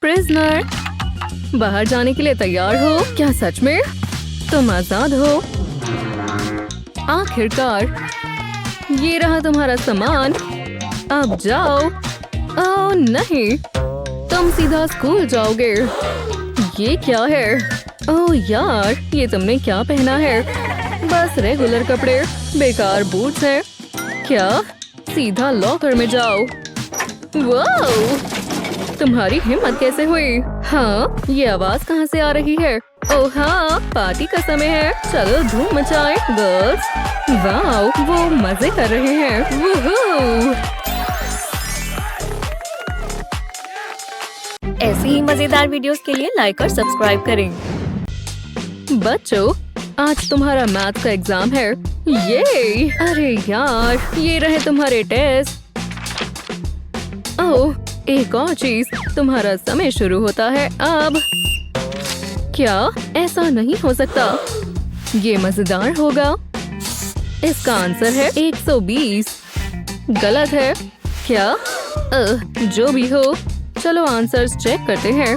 Prisoner, बाहर जाने के लिए तैयार हो? क्या सच में? तुम आजाद हो। आखिरकार, ये रहा तुम्हारा सामान। अब जाओ। ओह नहीं, तुम सीधा स्कूल जाओगे। ये क्या है? ओह यार, ये तुमने क्या पहना है? बस रेगुलर कपड़े, बेकार बूट्स हैं। क्या? सीधा लॉकर में जाओ। वाओ! तुम्हारी हिम्मत कैसे हुई? हाँ, ये आवाज कहाँ से आ रही है? ओह हाँ, पार्टी का समय है। चलो धूम मचाएं, गर्ल्स। वाओ, वो मजे कर रहे हैं। वूहू! ऐसी ही मजेदार वीडियोस के लिए लाइक और सब्सक्राइब करें। बच्चों, आज तुम्हारा मैथ का एग्जाम है। ये! अरे यार, ये रहे तुम्हारे टेस्ट। ओह, एक और चीज, तुम्हारा समय शुरू होता है अब। क्या? ऐसा नहीं हो सकता। ये मजेदार होगा। इसका आंसर है 120। गलत है। क्या? जो भी हो, चलो आंसर्स चेक करते हैं।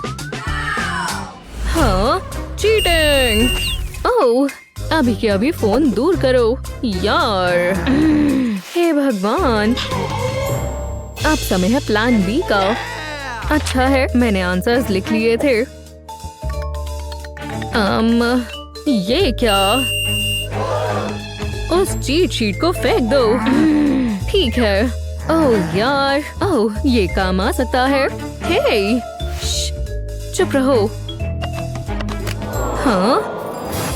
हाँ, चीटिंग। ओह, अभी के अभी फोन दूर करो यार। हे भगवान, अब समय है प्लान बी का। अच्छा है, मैंने आंसर्स लिख लिए थे। ये क्या? उस चीट शीट को फेंक दो। ठीक है। ओह यार, ओह ये काम आ सकता है। हे, चुप रहो। हाँ,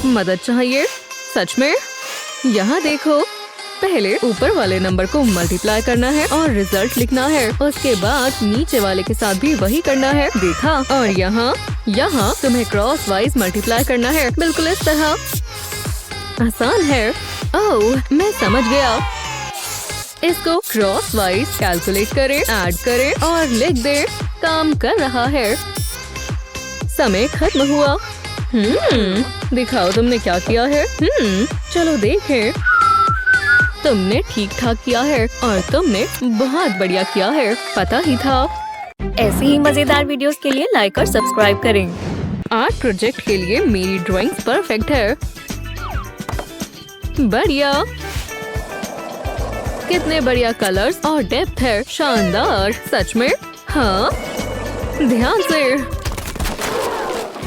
मदद चाहिए? सच में? यहाँ देखो। पहले ऊपर वाले नंबर को मल्टीप्लाई करना है और रिजल्ट लिखना है। उसके बाद नीचे वाले के साथ भी वही करना है। देखा? और यहाँ तुम्हें क्रॉस वाइज मल्टीप्लाई करना है, बिल्कुल इस तरह। आसान है। ओह, मैं समझ गया। इसको क्रॉस वाइज कैलकुलेट करें, ऐड करें और लिख दें। काम कर रहा है। समय खत्म हुआ। दिखाओ तुमने क्या किया है। चलो देखें। तुमने ठीक ठाक किया है और तुमने बहुत बढ़िया किया है। पता ही था। ऐसी ही मजेदार वीडियोस के लिए लाइक और सब्सक्राइब करें। आर्ट प्रोजेक्ट के लिए मेरी ड्राइंग्स परफेक्ट है। बढ़िया। कितने बढ़िया कलर्स और डेप्थ है। शानदार। सच में? हाँ, ध्यान से।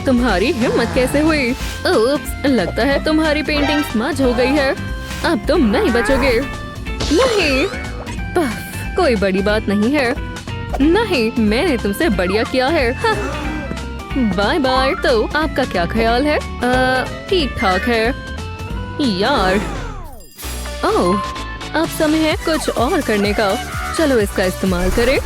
तुम्हारी हिम्मत कैसे हुई? उप्स, लगता है तुम्हारी पेंटिंग स्मज हो गई है। अब तुम नहीं बचोगे। नहीं, कोई बड़ी बात नहीं है। नहीं, मैंने तुमसे बढ़िया किया है। Bye bye. तो आपका क्या ख्याल है? ठीक ठाक है यार। ओह, अब समय है कुछ और करने का। चलो इसका इस्तेमाल करें।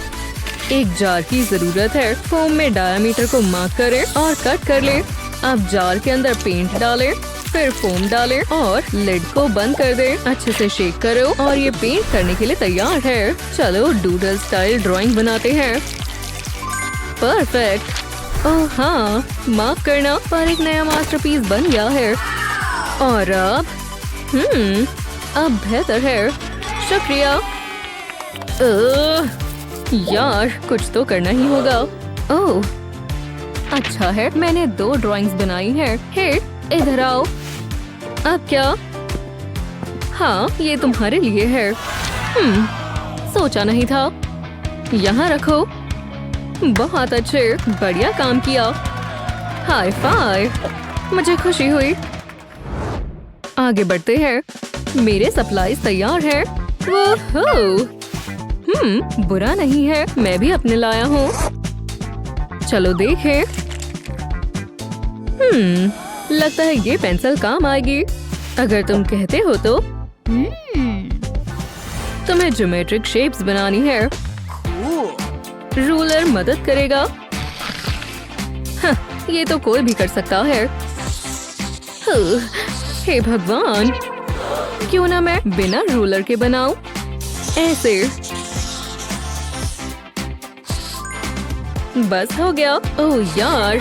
एक जार की जरूरत है। फोम में डायमीटर को मार्क करें और कट कर लें। अब जार के अंदर पेंट डालें, फिर फोम डालें और लिड को बंद कर दें। अच्छे से शेक करो और ये पेंट करने के लिए तैयार है। चलो डूडल स्टाइल ड्राइंग बनाते हैं। परफेक्ट। ओह हाँ, माफ करना, पर एक नया मास्टरपीस बन गया है। और अब बेहतर है। शुक्रिया। यार, कुछ तो करना ही होगा। ओह, अच्छा है, मैंने 2 ड्राइंग्स बनाई हैं। हे, इधर आओ। अब क्या? हाँ, ये तुम्हारे लिए है। सोचा नहीं था। यहाँ रखो। बहुत अच्छे, बढ़िया काम किया। High five. मुझे खुशी हुई। आगे बढ़ते हैं। मेरे सप्लाईज तैयार हैं। वोहो! बुरा नहीं है, मैं भी अपने लाया हूँ। चलो देखें। लगता है ये पेंसिल काम आएगी, अगर तुम कहते हो तो। तुम्हें ज्योमेट्रिक शेप्स बनानी है। रूलर मदद करेगा। ये तो कोई भी कर सकता है। हे भगवान, क्यों ना मैं बिना रूलर के बनाऊं? ऐसे। बस हो गया। ओह यार,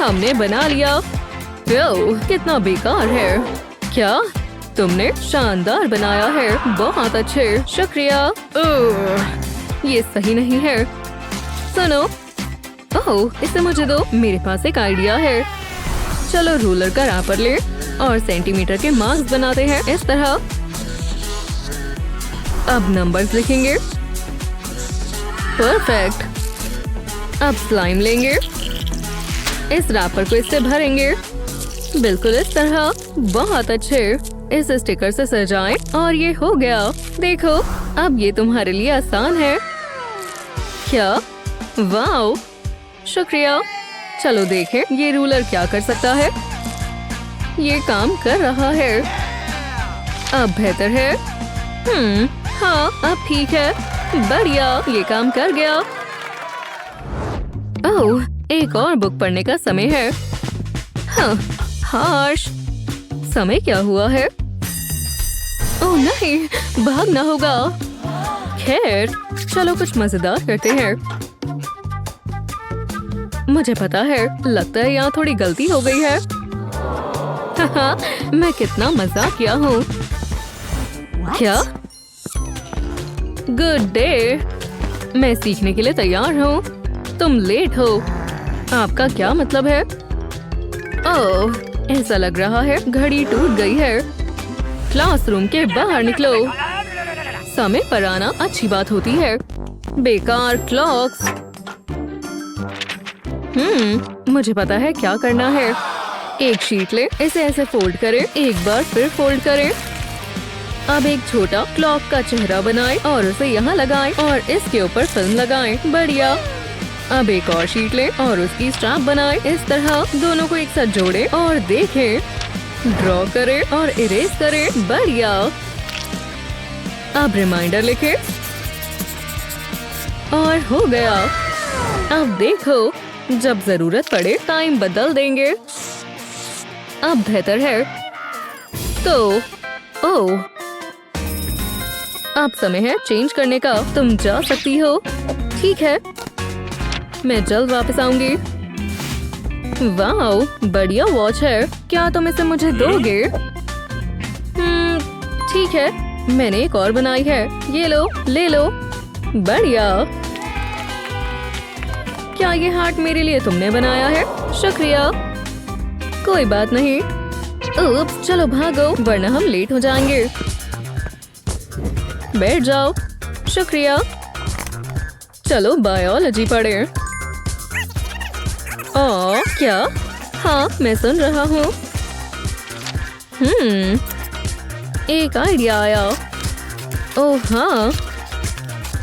हमने बना लिया। ओह, कितना बेकार है। क्या? तुमने शानदार बनाया है। बहुत अच्छे, शुक्रिया। ये सही नहीं है। सुनो, ओह, इसे मुझे दो। मेरे पास एक आइडिया है। चलो रूलर का रैपर ले और सेंटीमीटर के मार्क्स बनाते हैं इस तरह। अब नंबर्स लिखेंगे। परफेक्ट। अब स्लाइम लेंगे। इस रैपर को इससे भरेंगे, बिल्कुल इस तरह। बहुत अच्छे। इस स्टिकर से सजाएं और ये हो गया। देखो, अब ये तुम्हारे लिए आसान है। क्या? वाओ, शुक्रिया। चलो देखें ये रूलर क्या कर सकता है। ये काम कर रहा है। अब बेहतर है। हाँ, अब ठीक है। बढ़िया, ये काम कर गया। ओह, एक और बुक पढ़ने का समय है। हाँ, हाश। समय क्या हुआ है? ओह नहीं, भागना होगा। खैर, चलो कुछ मजेदार करते हैं। मुझे पता है, लगता है यहाँ थोड़ी गलती हो गई है। मैं कितना मजाक किया हूँ। क्या? Good day. मैं सीखने के लिए तैयार हूँ। तुम लेट हो। आपका क्या मतलब है? ओह, ऐसा लग रहा है घड़ी टूट गई है। क्लासरूम के बाहर निकलो। समय पर आना अच्छी बात होती है। बेकार क्लॉक्स। मुझे पता है क्या करना है। एक शीट ले, इसे ऐसे फोल्ड करें, एक बार फिर फोल्ड करें। अब एक छोटा क्लॉक का चेहरा बनाएं और उसे यहाँ लगाएं और इसके ऊपर फिल्म लगाएं। बढ़िया। अब एक और शीट लें और उसकी स्ट्रैप बनाएं। इस तरह दोनों को एक साथ जोड़ें और देखें। ड्रॉ करें और इरेज करें। बढ़िया। अब रिमाइंडर लिखें और हो गया। अब देखो, जब जरूरत पड़े टाइम बदल देंगे। अब बेहतर है। तो ओह, अब समय है चेंज करने का। तुम जा सकती हो। ठीक है, मैं जल्द वापस आऊंगी। वाओ, बढ़िया वॉच है। क्या तुम इसे मुझे दोगे? ठीक है, मैंने एक और बनाई है। ये लो, ले लो। बढ़िया। क्या ये हार्ट मेरे लिए तुमने बनाया है? शुक्रिया। कोई बात नहीं। उप्स, चलो भागो वरना हम लेट हो जाएंगे। बैठ जाओ। शुक्रिया। चलो बायोलॉजी पढ़ें। क्या? हाँ, मैं सुन रहा हूँ। एक आइडिया आया। ओह हाँ,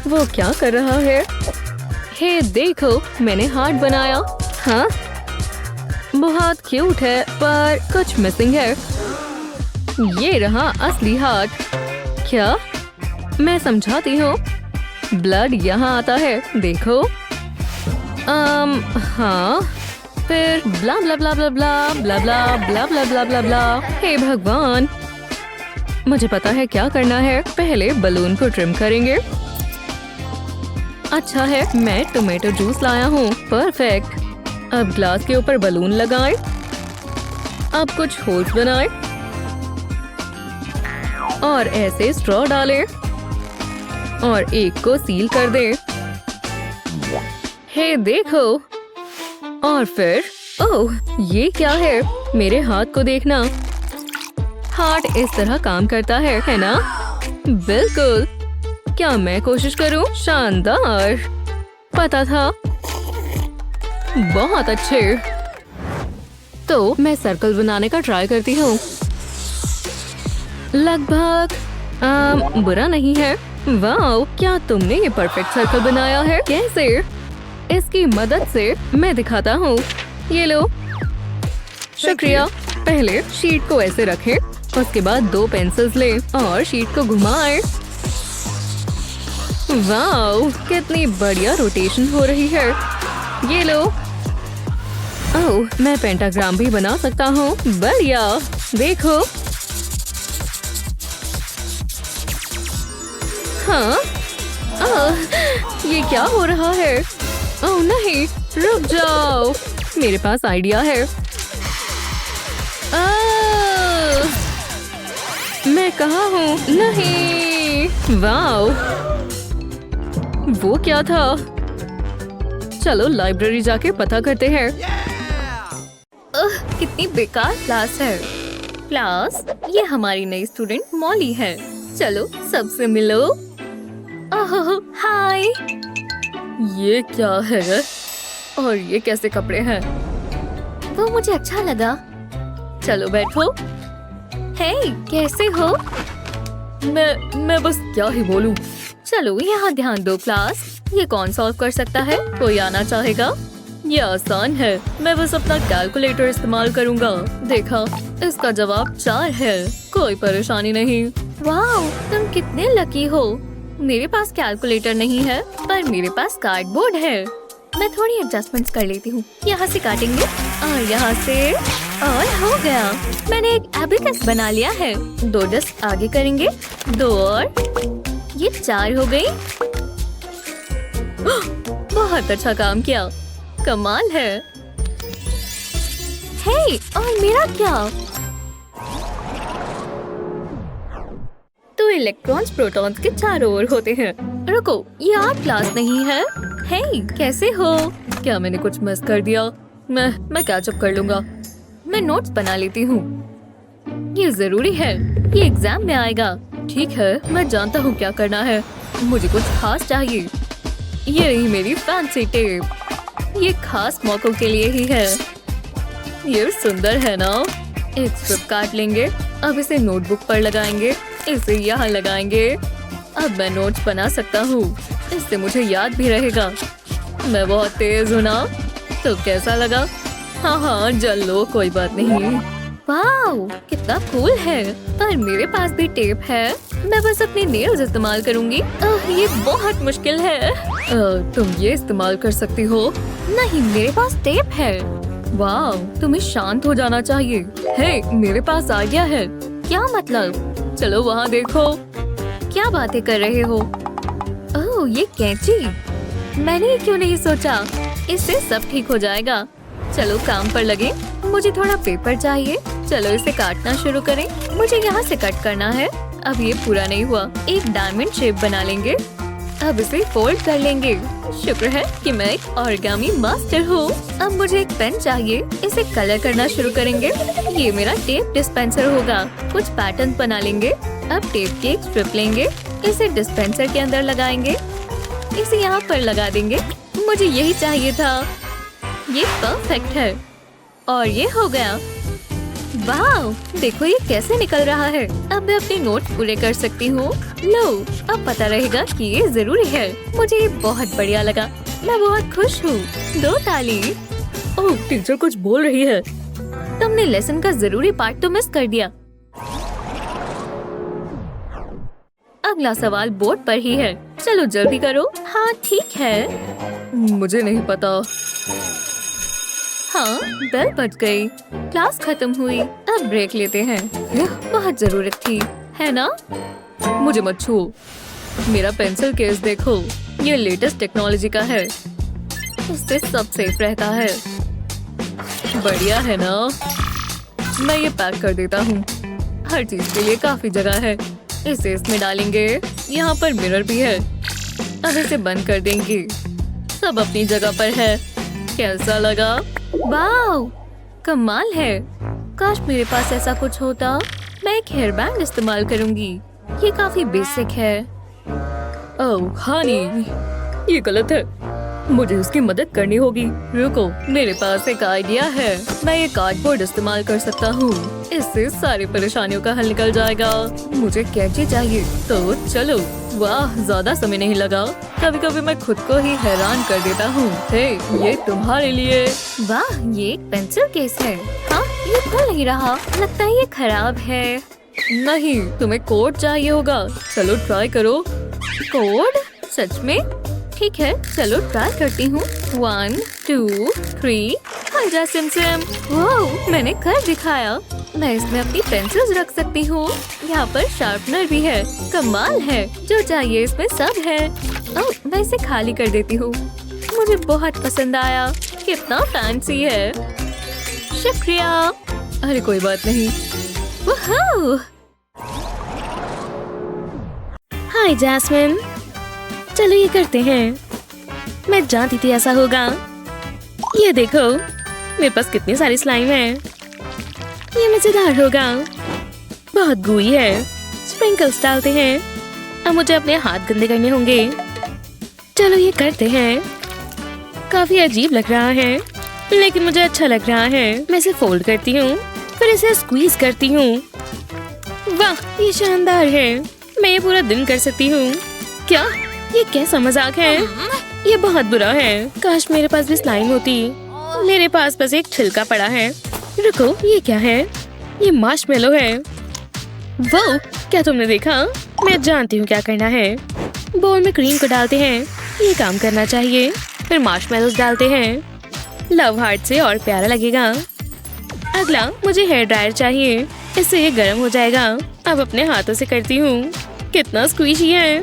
वो क्या कर रहा है? हे देखो, मैंने हार्ट बनाया। हाँ, बहुत क्यूट है पर कुछ मिसिंग है। ये रहा असली हार्ट। क्या? मैं समझाती हूँ। ब्लड यहाँ आता है, देखो। हाँ, फिर ब्ला ब्ला ब्ला ब्ला ब्ला ब्ला ब्ला ब्ला ब्ला ब्ला ब्ला ब्ला। हे भगवान, मुझे पता है क्या करना है। पहले बलून को ट्रिम करेंगे। अच्छा है, मैं टोमेटो जूस लाया हूँ। परफेक्ट। अब ग्लास के ऊपर बलून लगाएं। अब कुछ होल्स बनाएं और ऐसे स्ट्रॉ डालें और एक को सील कर दें। हे देखो। और फिर ओह, ये क्या है? मेरे हाथ को देखना। हार्ट इस तरह काम करता है ना? बिल्कुल। क्या मैं कोशिश करूं? शानदार। पता था। बहुत अच्छे। तो मैं सर्कल बनाने का ट्राई करती हूँ। लगभग बुरा नहीं है। वाओ, क्या तुमने ये परफेक्ट सर्कल बनाया है? कैसे? इसकी मदद से मैं दिखाता हूँ। ये लो। शुक्रिया। पहले शीट को ऐसे रखें, उसके बाद 2 पेंसिल्स लें और शीट को घुमाएं। वाओ, कितनी बढ़िया रोटेशन हो रही है। ये लो। ओह, मैं पेंटाग्राम भी बना सकता हूँ। बढ़िया। देखो। हाँ, ये क्या हो रहा है? ओह नहीं, रुक जाओ। मेरे पास आइडिया है। मैं कहाँ हूँ? नहीं। वाओ, वो क्या था? चलो लाइब्रेरी जाके पता करते हैं। कितनी बेकार क्लास है। क्लास, ये हमारी नई स्टूडेंट मॉली है। चलो सबसे मिलो। ओह हाय। ये क्या है और ये कैसे कपड़े हैं? वो मुझे अच्छा लगा। चलो बैठो। हे, कैसे हो? मैं बस क्या ही बोलूं। चलो यहाँ ध्यान दो क्लास। ये कौन सॉल्व कर सकता है? कोई आना चाहेगा? ये आसान है, मैं बस अपना कैलकुलेटर इस्तेमाल करूंगा। देखा, इसका जवाब 4 है। कोई परेशानी नहीं। वाह, तुम कितने लकी हो। मेरे पास कैलकुलेटर नहीं है, पर मेरे पास कार्डबोर्ड है। मैं थोड़ी एडजस्टमेंट्स कर लेती हूँ। यहाँ से काटेंगे और यहाँ से, और हो गया। मैंने एक एबेकस बना लिया है। 2 डिस्क आगे करेंगे, 2 और, ये 4 हो गई। बहुत अच्छा काम किया, कमाल है। हे, और मेरा क्या? तो इलेक्ट्रॉन्स प्रोटॉन्स के चारों ओर होते हैं। रुको, ये आर्ट क्लास नहीं है। हे, कैसे हो? क्या मैंने कुछ मिस कर दिया? मैं कैचअप कर लूंगा। मैं नोट्स बना लेती हूँ। ये जरूरी है, ये एग्जाम में आएगा। ठीक है, मैं जानता हूँ क्या करना है। मुझे कुछ खास चाहिए। ये रही मेरी फैंसी टेप। ये खास मौकों के लिए ही है। ये सुंदर है ना? एक स्ट्रिप काट लेंगे। अब इसे नोटबुक पर लगाएंगे। इसे यहाँ लगाएंगे। अब मैं नोट्स बना सकता हूँ। इससे मुझे याद भी रहेगा। मैं बहुत तेज हूँ ना? तो कैसा लगा? हाँ, जल लो, कोई बात नहीं। वाह, कितना कूल है। पर मेरे पास भी टेप है। मैं बस अपने नेल्स इस्तेमाल करूंगी। ये बहुत मुश्किल है। तुम ये इस्तेमाल कर सकती हो। नहीं, मेरे पास टेप है। वाह, तुम्हें शांत हो जाना चाहिए। हे, मेरे पास आइडिया है। क्या मतलब? चलो वहाँ देखो। क्या बातें कर रहे हो? ओह, ये कैंची। मैंने ये क्यों नहीं सोचा? इससे सब ठीक हो जाएगा। चलो काम पर लगे। मुझे थोड़ा पेपर चाहिए। चलो इसे काटना शुरू करें। मुझे यहाँ से कट करना है। अब ये पूरा नहीं हुआ। एक डायमंड शेप बना लेंगे। अब इसे फोल्ड कर लेंगे। शुक्र है कि मैं एक ऑरिगामी मास्टर हूँ। अब मुझे एक पेन चाहिए। इसे कलर करना शुरू करेंगे। ये मेरा टेप डिस्पेंसर होगा। कुछ पैटर्न बना लेंगे। अब टेप की एक स्ट्रिप लेंगे। इसे डिस्पेंसर के अंदर लगाएंगे। इसे यहाँ पर लगा देंगे। मुझे यही चाहिए था। ये परफेक्ट है। और ये हो गया। वाह, देखो ये कैसे निकल रहा है। अब मैं अपने नोट पूरे कर सकती हूँ। लो, अब पता रहेगा कि ये जरूरी है। मुझे ये बहुत बढ़िया लगा। मैं बहुत खुश हूँ। 2 ताली। ओह, टीचर कुछ बोल रही है। तुमने लेसन का जरूरी पार्ट तो मिस कर दिया। अगला सवाल बोर्ड पर ही है। चलो जल्दी करो। हाँ ठीक है। मुझे नहीं पता। हाँ, बेल बज गई। क्लास खत्म हुई। अब ब्रेक लेते हैं। यह बहुत जरूरत थी, है ना? मुझे मत छुओ। मेरा पेंसिल केस देखो। ये लेटेस्ट टेक्नोलॉजी का है। इससे सब सेफ रहता है। बढ़िया है ना? मैं ये पैक कर देता हूँ। हर चीज के लिए काफी जगह है। इसे इसमें डालेंगे। यहाँ पर मिरर भी है। अब इसे बंद कर देंगे। सब अपनी जगह पर है। कैसा लगा? वाह, कमाल है। काश मेरे पास ऐसा कुछ होता। मैं एक हेयर बैंड इस्तेमाल करूंगी। ये काफी बेसिक है। ओह हानी, ये गलत है। मुझे उसकी मदद करनी होगी। रुको, मेरे पास एक आइडिया है। मैं ये कार्डबोर्ड इस्तेमाल कर सकता हूँ। इससे सारी परेशानियों का हल निकल जाएगा। मुझे कैंची चाहिए, तो चलो। वाह, ज्यादा समय नहीं लगा। कभी कभी मैं खुद को ही हैरान कर देता हूँ। हे, ये तुम्हारे लिए। वाह, ये एक पेंसिल केस है। हाँ, ये खुल नहीं रहा। लगता है ये खराब है। नहीं, तुम्हें कोड चाहिए होगा। चलो ट्राई करो। कोड? सच में? ठीक है, चलो ट्राई करती हूँ। 1 2 3। आजा सिमसिम। वाह, मैंने कर दिखाया। मैं इसमें अपनी पेंसिल्स रख सकती हूँ। यहाँ पर शार्पनर भी है। कमाल है। जो चाहिए इसमें सब है। ओह, मैं इसे खाली कर देती हूँ। मुझे बहुत पसंद आया। कितना फैंसी है। शुक्रिया। अरे कोई बात नहीं। वाह। हाय जैस्मिन, चलो ये करते हैं। मैं जानती थी ऐसा होगा। ये देखो, मेरे पास कितनी सारी स्लाइम है। ये मजेदार होगा। बहुत gooey है। स्प्रिंकल्स डालते हैं। अब मुझे अपने हाथ गंदे करने होंगे। चलो ये करते हैं। काफी अजीब लग रहा है, लेकिन मुझे अच्छा लग रहा है। मैं इसे फोल्ड करती हूँ, फिर इसे स्क्वीज करती हूँ। वाह, ये शानदार है। मैं ये पूरा दिन कर सकती हूँ। क्या ये कैसा मजाक है? ये बहुत बुरा है। काश मेरे पास भी स्लाइम होती। मेरे पास बस एक छिलका पड़ा है। रुको, ये क्या है? ये मार्शमेलो है। वाह, क्या तुमने देखा? मैं जानती हूँ क्या करना है। बोल में क्रीम को डालते हैं। ये काम करना चाहिए। फिर मार्शमेलोस डालते हैं। लव हार्ट से और प्यारा लगेगा। अगला मुझे हेयर ड्रायर चाहिए। इससे ये गर्म हो जाएगा। अब अपने हाथों से करती हूँ। कितना स्क्वीशी है।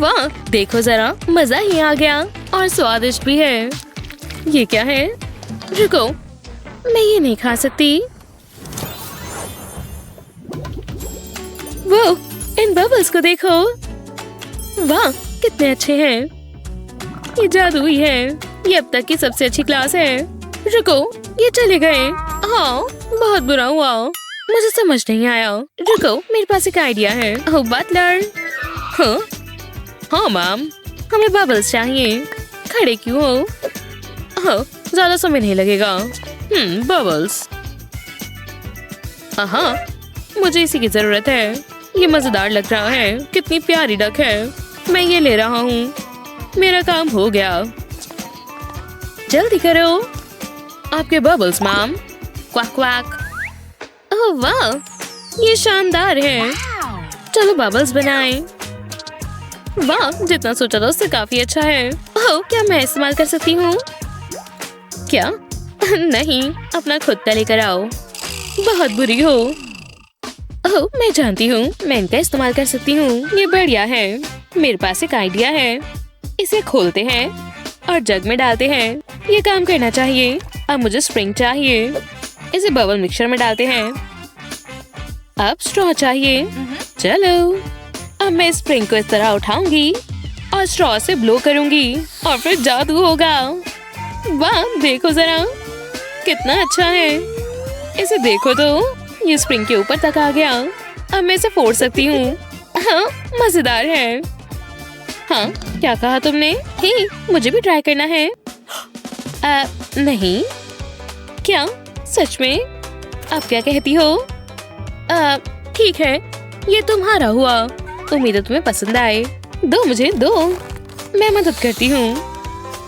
वाह, देखो जरा, मजा ही आ गया और स्वादिष्ट भी है। ये क्या है? रुको, मैं ये नहीं खा सकती। वो, इन बबल्स को देखो। वाह, कितने अच्छे हैं। ये जादुई है। ये अब तक की सबसे अच्छी क्लास है। रुको, ये चले गए। हाँ, बहुत बुरा हुआ। मुझे समझ नहीं आया। रुको, मेरे पास एक आइडिया है। ओह बटलर। हाँ हाँ मैम, हमें बबल्स चाहिए। खड़े क्यों हो? हाँ, ज्यादा समय नहीं लगेगा। बबल्स। हाँ, मुझे इसी की जरूरत है। ये मजेदार लग रहा है। कितनी प्यारी डक है। मैं ये ले रहा हूँ। मेरा काम हो गया। जल्दी करो। आपके बबल्स मैम। Quack quack. ओह वाह, ये शानदार है। चलो बबल्स बनाएं। वाह, जितना सोचा था उससे काफी अच्छा है। ओह, क्या मैं इस्तेमाल कर सकती हूँ? क्या? नहीं, अपना खुद का लेकर आओ। बहुत बुरी हो। ओह, मैं जानती हूँ, मैं इनका इस्तेमाल कर सकती हूँ। ये बढ़िया है। मेरे पास एक आइडिया है। इसे खोलते हैं और जग में डालते हैं। ये काम करना चाहिए। अब मुझे स्प्रिंग चाहिए। इसे बबल मिक्सचर में डालते हैं। अब स्ट्रॉ चाहिए। चलो, अब मैं स्प्रिंग को इस तरह उठाऊंगी और स्ट्रॉ से ब्लो करूंगी और फिर जादू होगा। वाह, देखो जरा, कितना अच्छा है। इसे देखो तो, ये स्प्रिंग के ऊपर तक आ गया। अब मैं इसे फोड़ सकती हूँ। हाँ, मजेदार है। हाँ, क्या कहा तुमने? हे, मुझे भी ट्राई करना है। नहीं। क्या? सच में? आप क्या कहती हो? ठीक है, ये तुम्हारा हुआ। उम्मीद है तुम्हें पसंद आए। दो मुझे, दो। मैं मदद करती हूँ।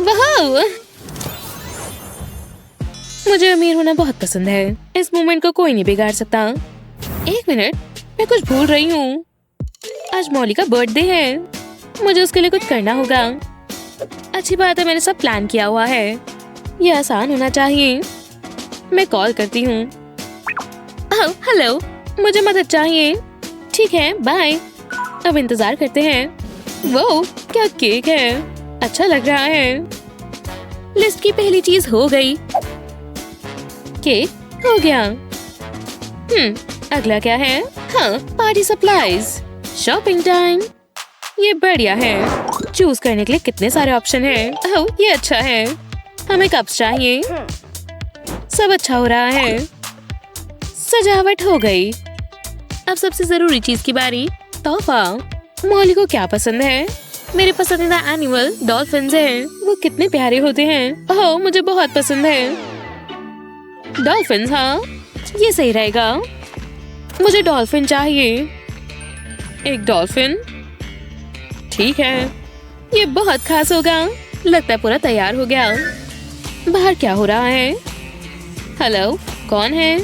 वाह, मुझे अमीर होना बहुत पसंद है। इस मोमेंट को कोई नहीं बिगाड़ सकता। एक मिनट, मैं कुछ भूल रही हूँ। आज मौली का बर्थडे है। मुझे उसके लिए कुछ करना होगा। अच्छी बात है, मैंने सब प्लान किया हुआ है। ये आसान होना चाहिए। मैं कॉल करती हूँ। हेलो, मुझे मदद चाहिए। ठीक है, बाय। अब इंतजार करते हैं। वो, क्या केक है। अच्छा लग रहा है। लिस्ट की पहली चीज हो गई। केक हो गया। अगला क्या है? हाँ, पार्टी सप्लाईज। Shopping time. ये बढ़िया है। चूज करने के लिए कितने सारे ऑप्शन हैं। ओह, ये अच्छा है। हमें कप्स चाहिए। सब अच्छा हो रहा है। सजावट हो गई। अब सबसे जरूरी चीज की बारी, तोहफा। मौली को क्या पसंद है? मेरे पसंदीदा एनिमल डॉल्फिन्स हैं। वो कितने प्यारे होते हैं। ओह, मुझे बहुत पसंद है। डॉल्फिन्स, हाँ, ये सही रहेगा। मुझे डॉल्फिन चाहिए। एक डॉल्फिन। ठीक है, ये बहुत खास होगा। लगता है पूरा तैयार हो गया। बाहर क्या हो रहा है? हेलो, कौन है?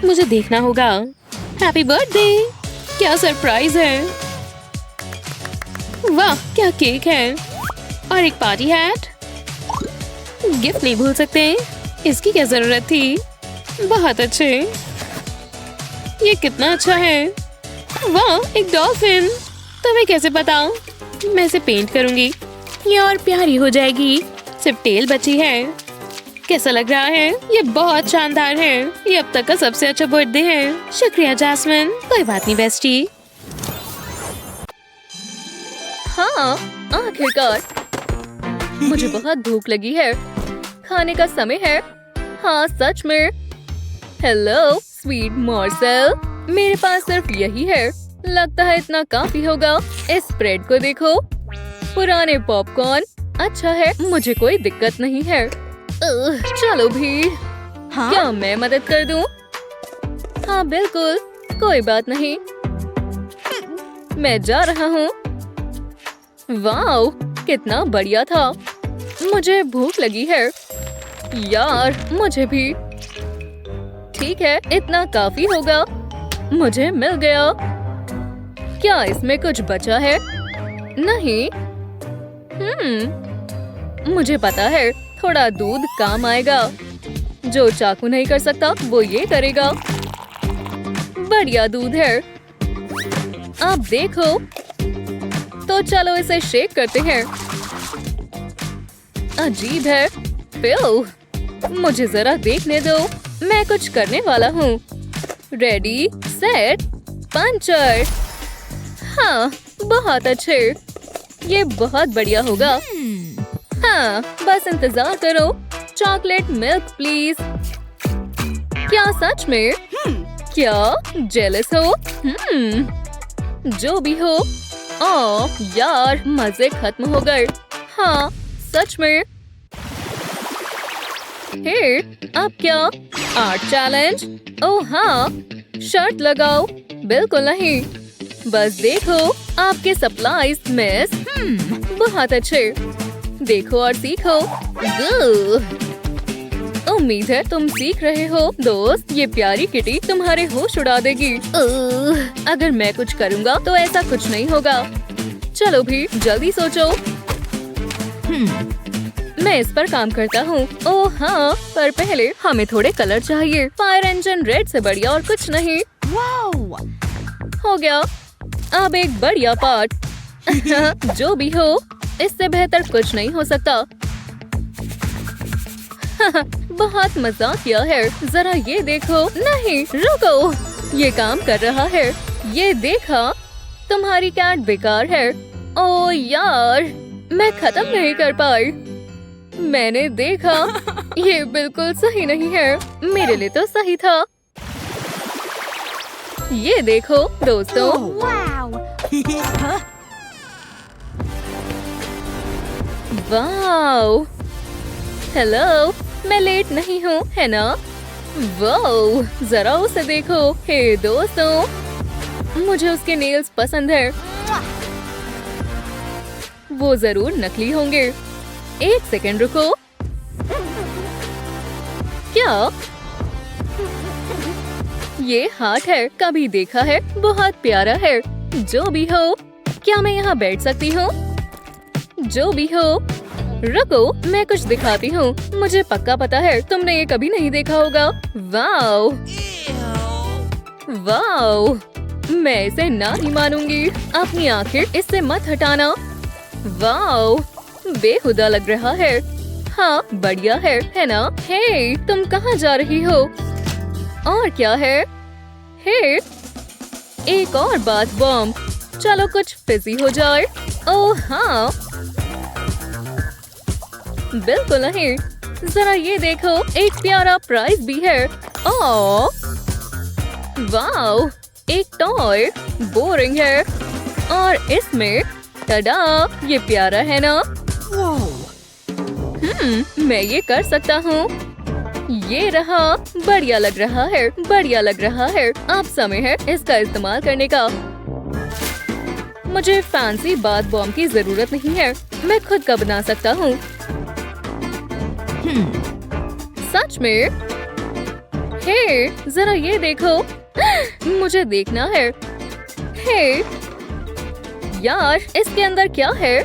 मुझे देखना होगा। Happy birthday. क्या सरप्राइज है। वाह, क्या केक है और एक पार्टी हैट। गिफ्ट नहीं भूल सकते। इसकी क्या जरूरत थी। बहुत अच्छे। ये कितना अच्छा है। वाह, एक डॉल्फिन। तुम्हें कैसे पता? मैं इसे पेंट करूंगी। ये और प्यारी हो जाएगी। सिर्फ टेल बची है। कैसा लग रहा है? ये बहुत शानदार है। ये अब तक का सबसे अच्छा बर्थडे है। शुक्रिया जैस्मिन। कोई बात नहीं बेस्टी। हाँ, आखिरकार। मुझे बहुत भूख लगी है। खाने का समय है। हाँ सच में। हेलो स्वीट मॉर्सेल, मेरे पास सिर्फ यही है। लगता है इतना काफी होगा। इस ब्रेड को देखो, पुराने पॉपकॉर्न। अच्छा है, मुझे कोई दिक्कत नहीं है। चलो भी। क्या मैं मदद कर दूं? हाँ बिल्कुल, कोई बात नहीं। मैं जा रहा हूँ। वाओ, कितना बढ़िया था। मुझे भूख लगी है। यार मुझे भी। ठीक है, इतना काफी होगा। मुझे मिल गया। क्या इसमें कुछ बचा है? नहीं। मुझे पता है, थोड़ा दूध काम आएगा। जो चाकू नहीं कर सकता वो ये करेगा। बढ़िया दूध है। अब देखो, तो चलो इसे शेक करते हैं। अजीब है। फिल, मुझे जरा देखने दो। मैं कुछ करने वाला हूँ। Ready set puncture. हाँ बहुत अच्छे। ये बहुत बढ़िया होगा। हाँ बस इंतजार करो। Chocolate milk please. क्या सच में? क्या जेलस हो? जो भी हो। ओह यार, मजे खत्म हो गए। हाँ सच में। हे, अब क्या? Art challenge? ओह हाँ, शर्त लगाओ। बिल्कुल नहीं। बस देखो, आपके सप्लाईज मिस। बहुत अच्छे। देखो और सीखो। उम्मीद है तुम सीख रहे हो दोस्त। ये प्यारी किटी तुम्हारे होश उड़ा देगी। अगर मैं कुछ करूँगा तो ऐसा कुछ नहीं होगा। चलो भी, जल्दी सोचो। मैं इस पर काम करता हूँ। ओह हाँ, पर पहले हमें थोड़े कलर चाहिए। फायर इंजन रेड से बढ़िया और कुछ नहीं। हो गया। अब एक बढ़िया पार्ट। जो भी हो, इससे बेहतर कुछ नहीं हो सकता। बहुत मजाक किया है। जरा ये देखो। नहीं रुको, ये काम कर रहा है। ये देखा? तुम्हारी कैट बेकार है। ओ यार, मैं खत्म नहीं कर पाई। मैंने देखा, ये बिल्कुल सही नहीं है। मेरे लिए तो सही था। ये देखो दोस्तों। वाओ, हेलो, मैं लेट नहीं हूँ, है ना? वाओ, जरा उसे देखो। हे दोस्तों, मुझे उसके नेल्स पसंद है। वो जरूर नकली होंगे। एक सेकंड रुको। क्या? ये हार्ट है। कभी देखा है? बहुत प्यारा है। जो भी हो, क्या मैं यहाँ बैठ सकती हूँ? जो भी हो, रुको, मैं कुछ दिखाती हूँ। मुझे पक्का पता है तुमने ये कभी नहीं देखा होगा। वाओ वाओ, मैं इसे ना ही मानूंगी। अपनी आंखें इससे मत हटाना। वाओ, बेहुदा लग रहा है। हाँ बढ़िया है ना? हे, तुम कहाँ जा रही हो? और क्या है? हे, एक और बात बॉम्ब। चलो कुछ फिजी हो जाए। ओह हाँ, बिल्कुल नहीं। जरा ये देखो, एक प्यारा प्राइज भी है। ओह वाओ, एक टॉय। बोरिंग है। और इसमें टडा, ये प्यारा है ना? मैं ये कर सकता हूँ। ये रहा। बढ़िया लग रहा है, बढ़िया लग रहा है। अब समय है इसका इस्तेमाल करने का। मुझे फैंसी बाथ बॉम्ब की जरूरत नहीं है। मैं खुद का बना सकता हूँ। सच में? हे, जरा ये देखो। मुझे देखना है। हे यार, इसके अंदर क्या है?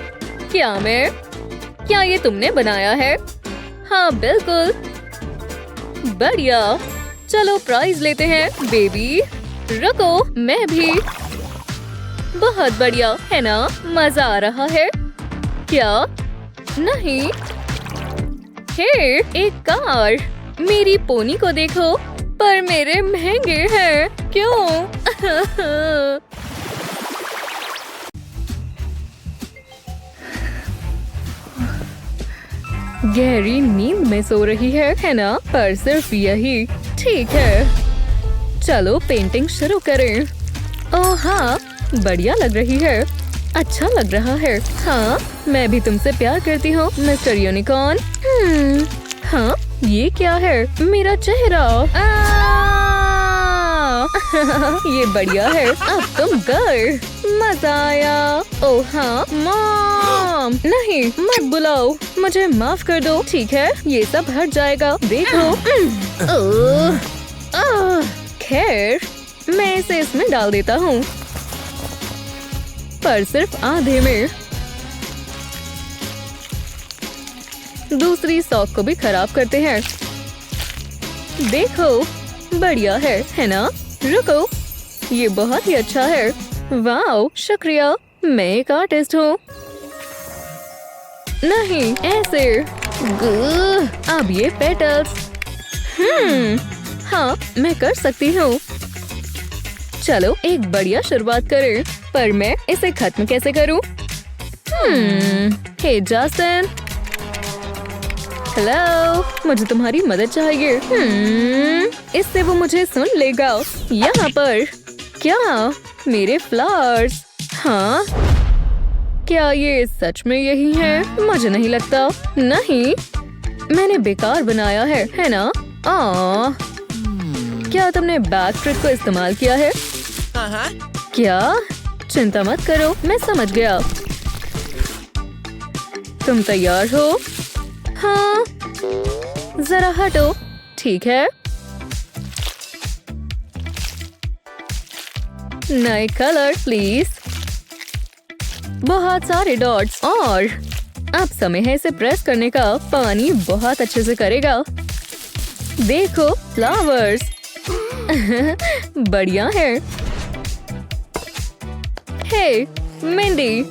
क्या ये तुमने बनाया है? हाँ बिल्कुल। बढ़िया, चलो प्राइज लेते हैं बेबी। रुको, मैं भी। बहुत बढ़िया है ना? मजा आ रहा है। क्या? नहीं। हे, एक कार। मेरी पोनी को देखो। पर मेरे महंगे हैं। क्यों? गहरी नींद में सो रही है ना? पर सिर्फ यही ठीक है। चलो पेंटिंग शुरू करें। ओह हाँ, बढ़िया लग रही है। अच्छा लग रहा है। हाँ, मैं भी तुमसे प्यार करती हूँ मिस्टर यूनिकॉर्न। हाँ, ये क्या है? मेरा चेहरा। ये बढ़िया है। अब तुम कर। मजा आया। ओह हाँ, मॉम। नहीं, मत बुलाओ। मुझे माफ कर दो, ठीक है? ये सब हट जाएगा। देखो। खैर, मैं इसे इसमें डाल देता हूँ, पर सिर्फ आधे में। दूसरी सॉक को भी खराब करते हैं। देखो, बढ़िया है ना? रुको, ये बहुत ही अच्छा है। वाओ, शुक्रिया। मैं एक आर्टिस्ट हूँ। नहीं, ऐसे। अब ये पेटल्स। हाँ, मैं कर सकती हूँ। चलो एक बढ़िया शुरुआत करें, पर मैं इसे खत्म कैसे करूँ? हे जस्टिन, हेलो, मुझे तुम्हारी मदद चाहिए। इससे वो मुझे सुन लेगा। यहाँ पर क्या? मेरे फ्लावर्स। हाँ, क्या ये सच में यही है? मुझे नहीं लगता। नहीं, मैंने बेकार बनाया है ना? क्या तुमने बैक ट्रिक को इस्तेमाल किया है? क्या? चिंता मत करो, मैं समझ गया। तुम तैयार हो? हाँ, जरा हटो। ठीक है। नए कलर प्लीज। बहुत सारे डॉट्स। और अब समय है इसे प्रेस करने का। पानी बहुत अच्छे से करेगा। देखो, फ्लावर्स। बढ़िया है। हे मिंडी।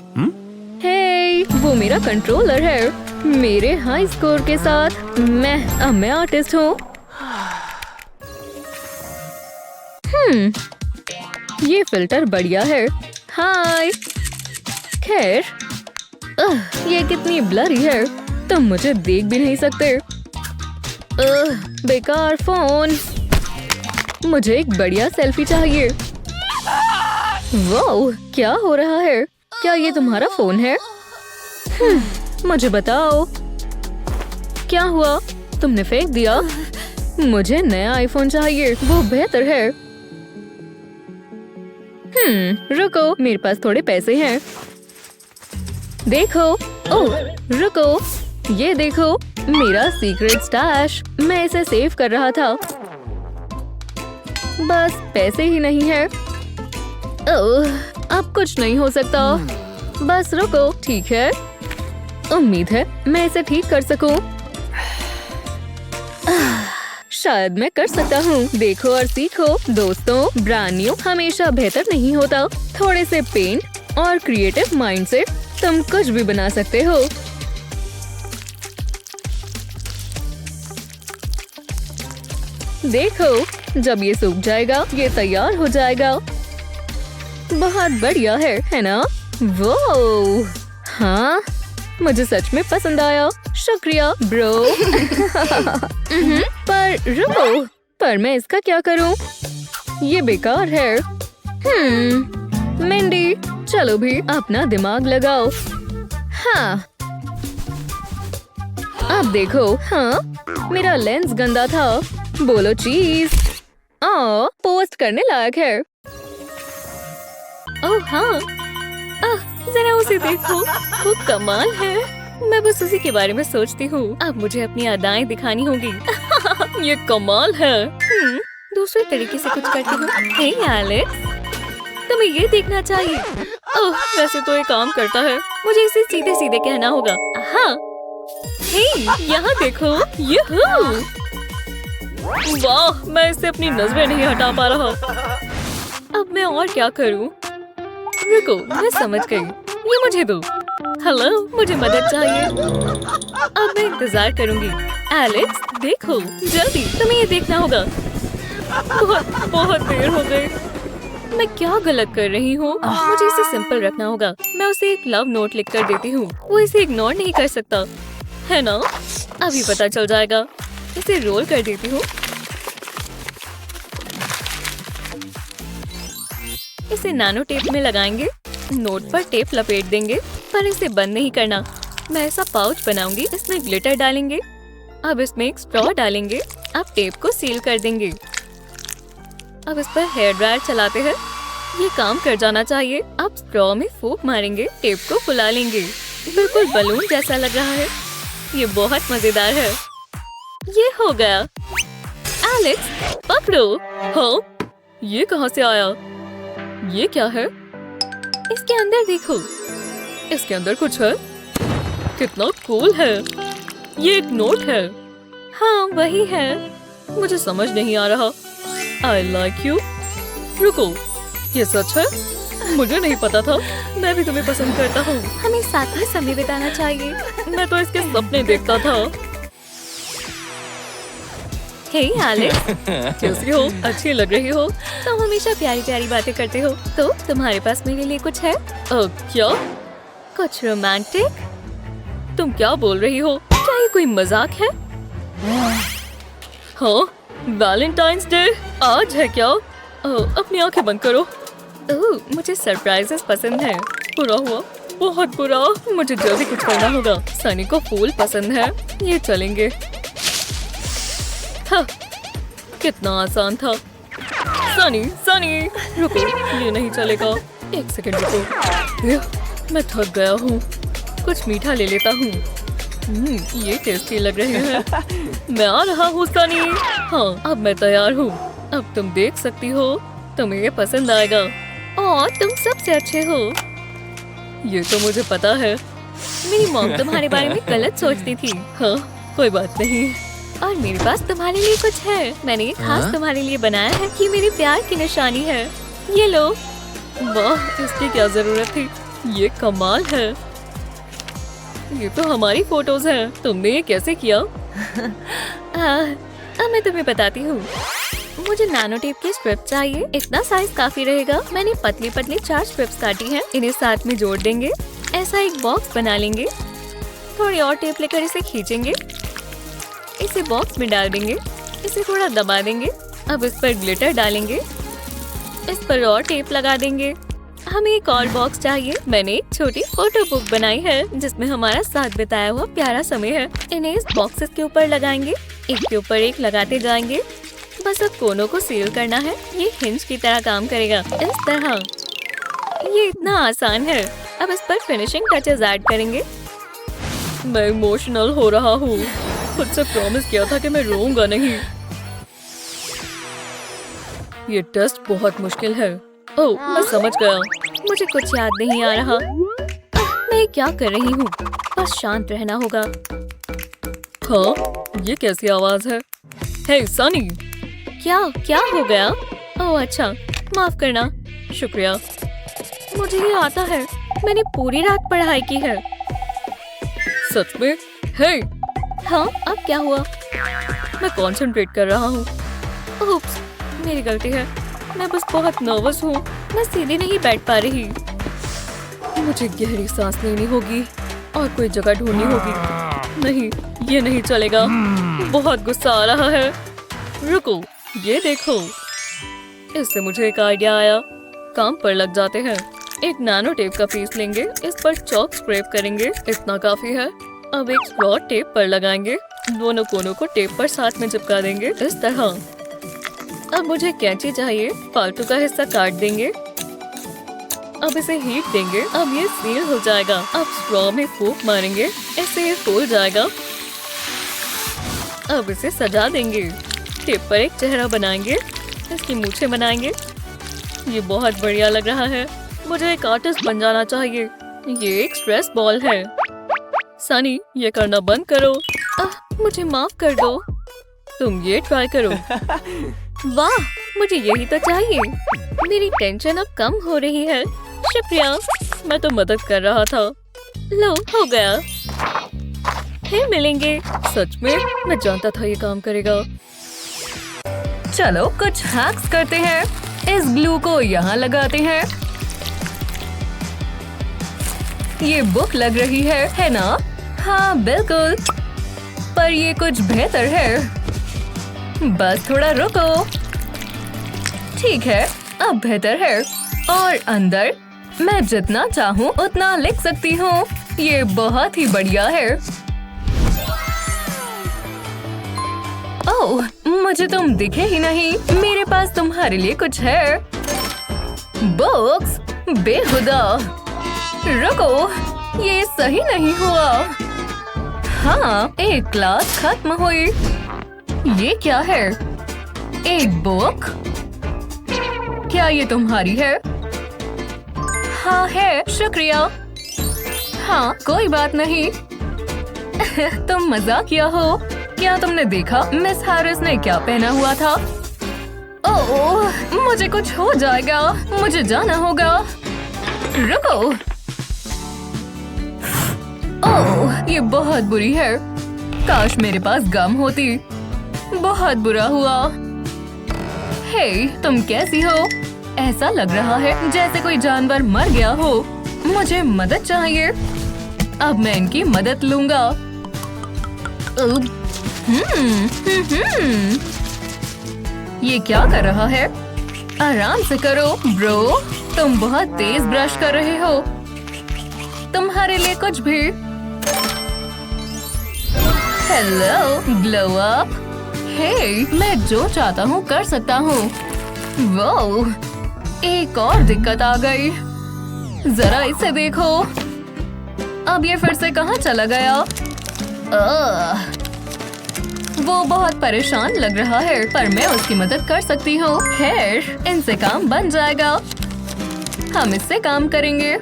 हे, वो मेरा कंट्रोलर है। मेरे हाई स्कोर के साथ मैं आर्टिस्ट हूँ। ये फिल्टर बढ़िया है। हाय। खैर, ये कितनी ब्लरी है, तुम मुझे देख भी नहीं सकते। बेकार फोन। मुझे एक बढ़िया सेल्फी चाहिए। वाह, क्या हो रहा है? क्या ये तुम्हारा फोन है? मुझे बताओ, क्या हुआ? तुमने फेंक दिया? मुझे नया आईफोन चाहिए, वो बेहतर है। रुको, मेरे पास थोड़े पैसे हैं। देखो। ओह, रुको, ये देखो, मेरा सीक्रेट स्टैश। मैं इसे सेव कर रहा था। बस पैसे ही नहीं है। ओह, अब कुछ नहीं हो सकता। बस रुको, ठीक है। उम्मीद है मैं इसे ठीक कर सकूं। शायद मैं कर सकता हूँ। देखो और सीखो दोस्तों, ब्रांड न्यू हमेशा बेहतर नहीं होता। थोड़े से पेंट और क्रिएटिव माइंड से तुम कुछ भी बना सकते हो। देखो, जब ये सूख जाएगा, ये तैयार हो जाएगा। बहुत बढ़िया है ना? वो हाँ, मुझे सच में पसंद आया। शुक्रिया ब्रो। पर रुको, पर मैं इसका क्या करूं? ये बेकार है। मिंडी, चलो भी अपना दिमाग लगाओ। हाँ, अब देखो। हाँ, मेरा लेंस गंदा था। बोलो चीज। पोस्ट करने लायक है। ओह हाँ, जरा उसे देखो, वो कमाल है। मैं बस उसी के बारे में सोचती हूँ। अब मुझे अपनी अदाएं दिखानी होगी। ये कमाल है। दूसरे तरीके से कुछ करती हूँ। हे एलेक्स, तुम्हें ये देखना चाहिए। ओह, वैसे तो ये काम करता है। मुझे इसे सीधे सीधे कहना होगा। हाँ, हे, यहाँ देखो। यूहू! वाह, मैं इससे अपनी नजरें नहीं हटा पा रहा। अब मैं और क्या करूँ? रुको, मैं समझ गई। ये मुझे दो। हेलो, मुझे मदद चाहिए। अब मैं इंतजार करूंगी। एलेक्स, देखो, जल्दी, तुम्हें ये देखना होगा। बहुत देर हो गई। मैं क्या गलत कर रही हूँ? मुझे इसे सिंपल रखना होगा। मैं उसे एक लव नोट लिख कर देती हूँ। वो इसे इग्नोर नहीं कर सकता, है ना? अभी पता चल जाएगा। इसे रोल कर देती हूँ। इसे नैनो टेप में लगाएंगे। नोट पर टेप लपेट देंगे, पर इसे बंद नहीं करना। मैं ऐसा पाउच बनाऊंगी। इसमें ग्लिटर डालेंगे। अब इसमें एक स्ट्रॉ डालेंगे। अब टेप को सील कर देंगे। अब इस पर हेयर ड्रायर चलाते हैं। ये काम कर जाना चाहिए। अब स्ट्रॉ में फूंक मारेंगे। टेप को फुला लेंगे। बिल्कुल बलून जैसा लग रहा है। ये बहुत मजेदार है। ये हो गया। एलेक्स, पकड़ो। हाँ, ये कहाँ से आया? ये क्या है? इसके अंदर देखो। इसके अंदर कुछ है। कितना कूल है। ये एक नोट है। हाँ, वही है। मुझे समझ नहीं आ रहा। I like you। रुको, ये सच है? मुझे नहीं पता था। मैं भी तुम्हें पसंद करता हूँ। हमें साथ में समय बिताना चाहिए। मैं तो इसके सपने देखता था। हे एलेक्स, कैसी हो? अच्छी लग रही हो। तुम हमेशा प्यारी प्यारी बातें करते हो। तो तुम्हारे पास मेरे लिए कुछ है? क्या? कुछ रोमांटिक? तुम क्या बोल रही हो? क्या ये कोई मजाक है? हाँ, वैलेंटाइंस डे आज है क्या? अपनी आंखें बंद करो। मुझे सरप्राइजेस पसंद है। बुरा हुआ, बहुत बुरा। मुझे जल्दी कुछ करना होगा। सनी को फूल पसंद है। ये चलेंगे। हाँ, कितना आसान था। सनी, सनी, रुको, ये नहीं चलेगा। एक सेकंड रुको। मैं थक गया हूँ। कुछ मीठा ले लेता हूँ। ये टेस्टी लग रहे हैं। मैं आ रहा हूँ सनी। हाँ, अब मैं तैयार हूँ। अब तुम देख सकती हो। तुम्हें ये पसंद आएगा। और तुम सबसे अच्छे हो। ये तो मुझे पता है। मेरी मॉम तुम्हारे बारे में गलत सोचती थी। हाँ, कोई बात नहीं। और मेरे पास तुम्हारे लिए कुछ है। मैंने ये खास तुम्हारे लिए बनाया है। ये मेरे प्यार की निशानी है। ये लो। वाह, इसकी क्या जरूरत थी। ये कमाल है। ये तो हमारी फोटोज हैं। तुमने ये कैसे किया? मैं तुम्हें बताती हूँ। मुझे नैनो टेप की स्ट्रिप चाहिए। इतना साइज काफी रहेगा। मैंने पतली पतली 4 स्ट्रिप्स काटी हैं। इन्हें साथ में जोड़ देंगे। ऐसा एक बॉक्स बना लेंगे। थोड़ी और टेप लेकर इसे खींचेंगे। इसे बॉक्स में डाल देंगे। इसे थोड़ा दबा देंगे। अब इस पर ग्लिटर डालेंगे। इस पर और टेप लगा देंगे। हमें एक और बॉक्स चाहिए। मैंने एक छोटी फोटो बुक बनाई है जिसमें हमारा साथ बिताया हुआ प्यारा समय है। इन्हें इस बॉक्सेस के ऊपर लगाएंगे। एक के ऊपर एक लगाते जाएंगे। बस अब कोनों को सील करना है। ये हिंज की तरह काम करेगा। इस तरह। ये इतना आसान है। अब इस पर फिनिशिंग टचेस ऐड करेंगे। मैं इमोशनल हो रहा हूँ। खुद से प्रॉमिस किया था कि मैं रोऊंगा नहीं। ये टेस्ट बहुत मुश्किल है। ओह, मैं समझ गया। मुझे कुछ याद नहीं आ रहा। मैं क्या कर रही हूँ? बस शांत रहना होगा। हाँ, ये कैसी आवाज है? हे सनी, क्या हो गया? ओह अच्छा, माफ करना। शुक्रिया। मुझे ये आता है। मैंने पूरी रात पढ़ाई की है। सच में? हे। हाँ, अब क्या हुआ? मैं कंसंट्रेट कर रहा हूँ। उप्स, मेरी गलती है। मैं बस बहुत नर्वस हूँ। मैं सीधे नहीं बैठ पा रही। मुझे गहरी सांस लेनी होगी और कोई जगह ढूंढनी होगी। नहीं, ये नहीं चलेगा। बहुत गुस्सा आ रहा है। रुको, ये देखो। इससे मुझे एक आइडिया आया। काम पर लग जाते हैं। एक नैनो टेप का पीस लेंगे। इस पर चॉक स्क्रैप करेंगे। इतना काफी है। अब एक स्ट्रॉ टेप पर लगाएंगे। दोनों कोनों को टेप पर साथ में चिपका देंगे इस तरह। अब मुझे कैंची चाहिए। फालतू का हिस्सा काट देंगे। अब इसे हीट देंगे। अब ये सील हो जाएगा। अब स्ट्रॉ में फूंक मारेंगे। इससे ये फूल जाएगा। अब इसे सजा देंगे। टेप पर एक चेहरा बनाएंगे। इसकी मूछें बनाएंगे। ये बहुत बढ़िया लग रहा है। मुझे एक आर्टिस्ट बन जाना चाहिए। ये एक स्ट्रेस बॉल है। सनी, ये करना बंद करो। मुझे माफ कर दो। तुम ये ट्राई करो। वाह, मुझे यही तो चाहिए। मेरी टेंशन अब कम हो रही है। शुक्रिया, मैं तो मदद कर रहा था। लो, हो गया। फिर मिलेंगे। सच में? मैं जानता था ये काम करेगा। चलो कुछ हैक्स करते हैं। इस ग्लू को यहाँ लगाते हैं। ये बुक लग रही है ना? हाँ बिल्कुल। पर ये कुछ बेहतर है। बस थोड़ा रुको। ठीक है, अब बेहतर है। और अंदर मैं जितना चाहूँ उतना लिख सकती हूँ। ये बहुत ही बढ़िया है। ओह, मुझे तुम दिखे ही नहीं। मेरे पास तुम्हारे लिए कुछ है। बुक्स? बेहुदा। रुको, ये सही नहीं हुआ। हाँ, एक क्लास खत्म हुई। ये क्या है? एक बुक? क्या ये तुम्हारी है? हाँ है, शुक्रिया। हाँ, कोई बात नहीं। तुम मजाकिया हो। क्या तुमने देखा मिस हैरिस ने क्या पहना हुआ था? ओह, मुझे कुछ हो जाएगा। मुझे जाना होगा। रुको। ओह, ये बहुत बुरी है। काश मेरे पास गम होती। बहुत बुरा हुआ। हे, तुम कैसी हो? ऐसा लग रहा है जैसे कोई जानवर मर गया हो। मुझे मदद चाहिए। अब मैं इनकी मदद लूंगा। ये क्या कर रहा है? आराम से करो ब्रो। तुम बहुत तेज ब्रश कर रहे हो। तुम्हारे लिए कुछ भी। Hello, glow up. हे, मैं जो चाहता हूँ कर सकता हूँ। वो, एक और दिक्कत आ गई। जरा इसे देखो। अब ये फिर से कहाँ चला गया? वो बहुत परेशान लग रहा है, पर मैं उसकी मदद कर सकती हूँ। खैर, इनसे काम बन जाएगा। हम इससे काम करेंगे।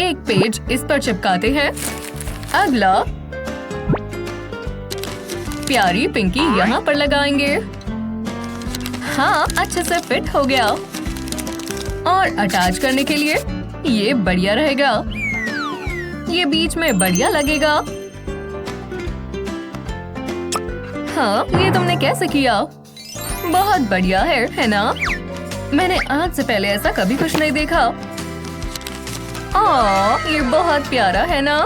एक पेज इस पर चिपकाते हैं। अगला प्यारी पिंकी यहाँ पर लगाएंगे। हाँ, अच्छे से फिट हो गया। और अटैच करने के लिए ये बढ़िया रहेगा। ये बीच में बढ़िया लगेगा। हाँ, ये तुमने कैसे किया? बहुत बढ़िया है ना? मैंने आज से पहले ऐसा कभी कुछ नहीं देखा। ये बहुत प्यारा है ना?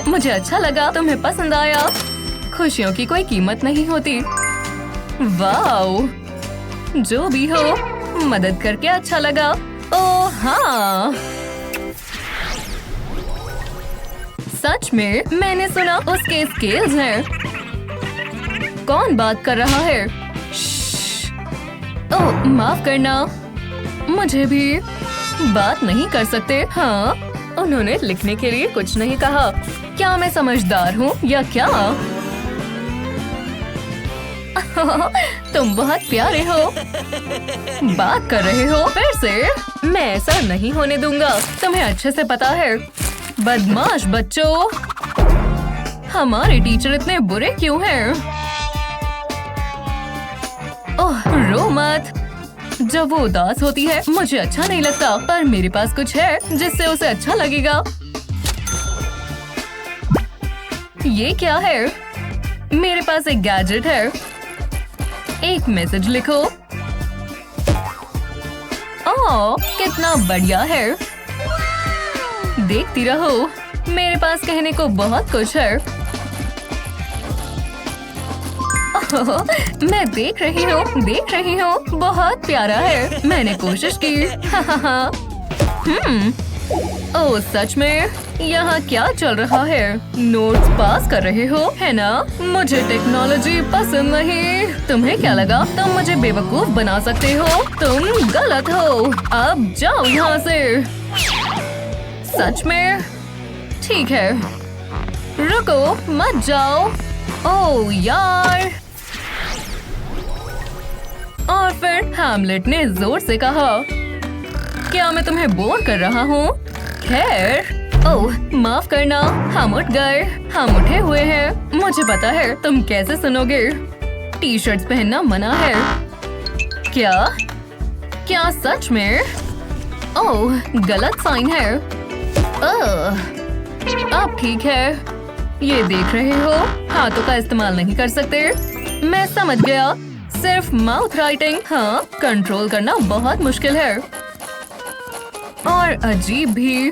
मुझे अच्छा लगा। तुम्हें पसंद आया? खुशियों की कोई कीमत नहीं होती। वाओ, जो भी हो, मदद करके अच्छा लगा। ओह हाँ, सच में मैंने सुना उसके स्केल्स हैं। कौन बात कर रहा है? ओह, माफ करना। मुझे भी बात नहीं कर सकते। हाँ, उन्होंने लिखने के लिए कुछ नहीं कहा। क्या मैं समझदार हूँ या क्या? तुम बहुत प्यारे हो। बात कर रहे हो फिर से? मैं ऐसा नहीं होने दूंगा। तुम्हें अच्छे से पता है। बदमाश बच्चों, हमारे टीचर इतने बुरे क्यों हैं? ओह, रो मत। जब वो उदास होती है मुझे अच्छा नहीं लगता, पर मेरे पास कुछ है जिससे उसे अच्छा लगेगा। ये क्या है? मेरे पास एक गैजेट है। एक मैसेज लिखो। ओह, कितना बढ़िया है। देखती रहो, मेरे पास कहने को बहुत कुछ है। ओह, मैं देख रही हूँ। बहुत प्यारा है। मैंने कोशिश की। ओह, सच में? यहाँ क्या चल रहा है? नोट्स पास कर रहे हो, है ना? मुझे टेक्नोलॉजी पसंद नहीं। तुम्हें क्या लगा तुम मुझे बेवकूफ बना सकते हो? तुम गलत हो। अब जाओ यहाँ से। सच में? ठीक है, रुको, मत जाओ। ओह यार। और फिर हैमलेट ने जोर से कहा, क्या मैं तुम्हें बोर कर रहा हूँ? खैर, ओह, माफ करना। हम उठ गए। हम उठे हुए हैं। मुझे पता है तुम कैसे सुनोगे। टी शर्ट्स पहनना मना है। क्या सच में? ओह, गलत साइन है। अब ठीक है। ये देख रहे हो, हाथों का इस्तेमाल नहीं कर सकते। मैं समझ गया। सिर्फ माउथ राइटिंग। हाँ, कंट्रोल करना बहुत मुश्किल है और अजीब भी।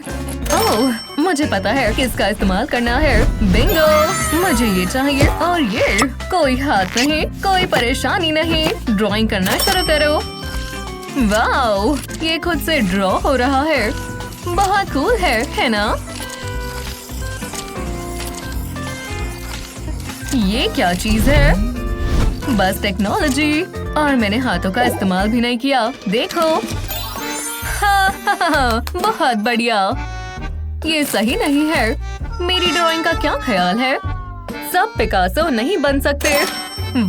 ओह, मुझे पता है किसका इस्तेमाल करना है। बिंगो, मुझे ये चाहिए और ये। कोई हाथ नहीं, कोई परेशानी नहीं। ड्राइंग करना शुरू करो। वाओ, ये खुद से ड्रॉ हो रहा है। बहुत कूल है ना? ये क्या चीज है? बस टेक्नोलॉजी। और मैंने हाथों का इस्तेमाल भी नहीं किया। देखो। बहुत बढ़िया। ये सही नहीं है। मेरी ड्राइंग का क्या ख्याल है? सब पिकासो नहीं बन सकते।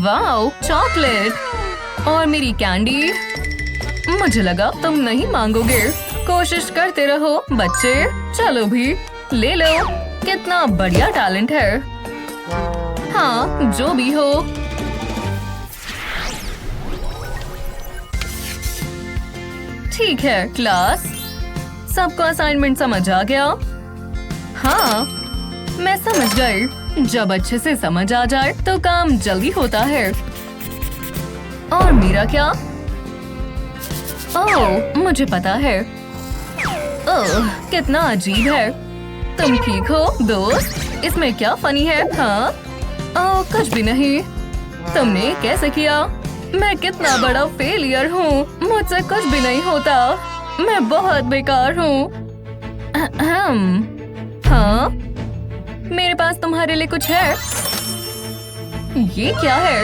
वाओ, चॉकलेट और मेरी कैंडी। मुझे लगा तुम नहीं मांगोगे। कोशिश करते रहो बच्चे। चलो भी ले लो। कितना बढ़िया टैलेंट है। हाँ, जो भी हो। ठीक है क्लास, सबको असाइनमेंट समझ आ गया? हाँ, मैं समझ गई। जब अच्छे से समझ आ जाए तो काम जल्दी होता है। और मेरा क्या? ओह, मुझे पता है। ओह, कितना अजीब है। तुम ठीक हो दोस्त? इसमें क्या फनी है? हाँ? ओह, कुछ भी नहीं। तुमने कैसे किया? मैं कितना बड़ा फेलियर हूँ। मुझसे कुछ भी नहीं होता। मैं बहुत बेकार हूँ। हाँ? मेरे पास तुम्हारे लिए कुछ है। ये क्या है?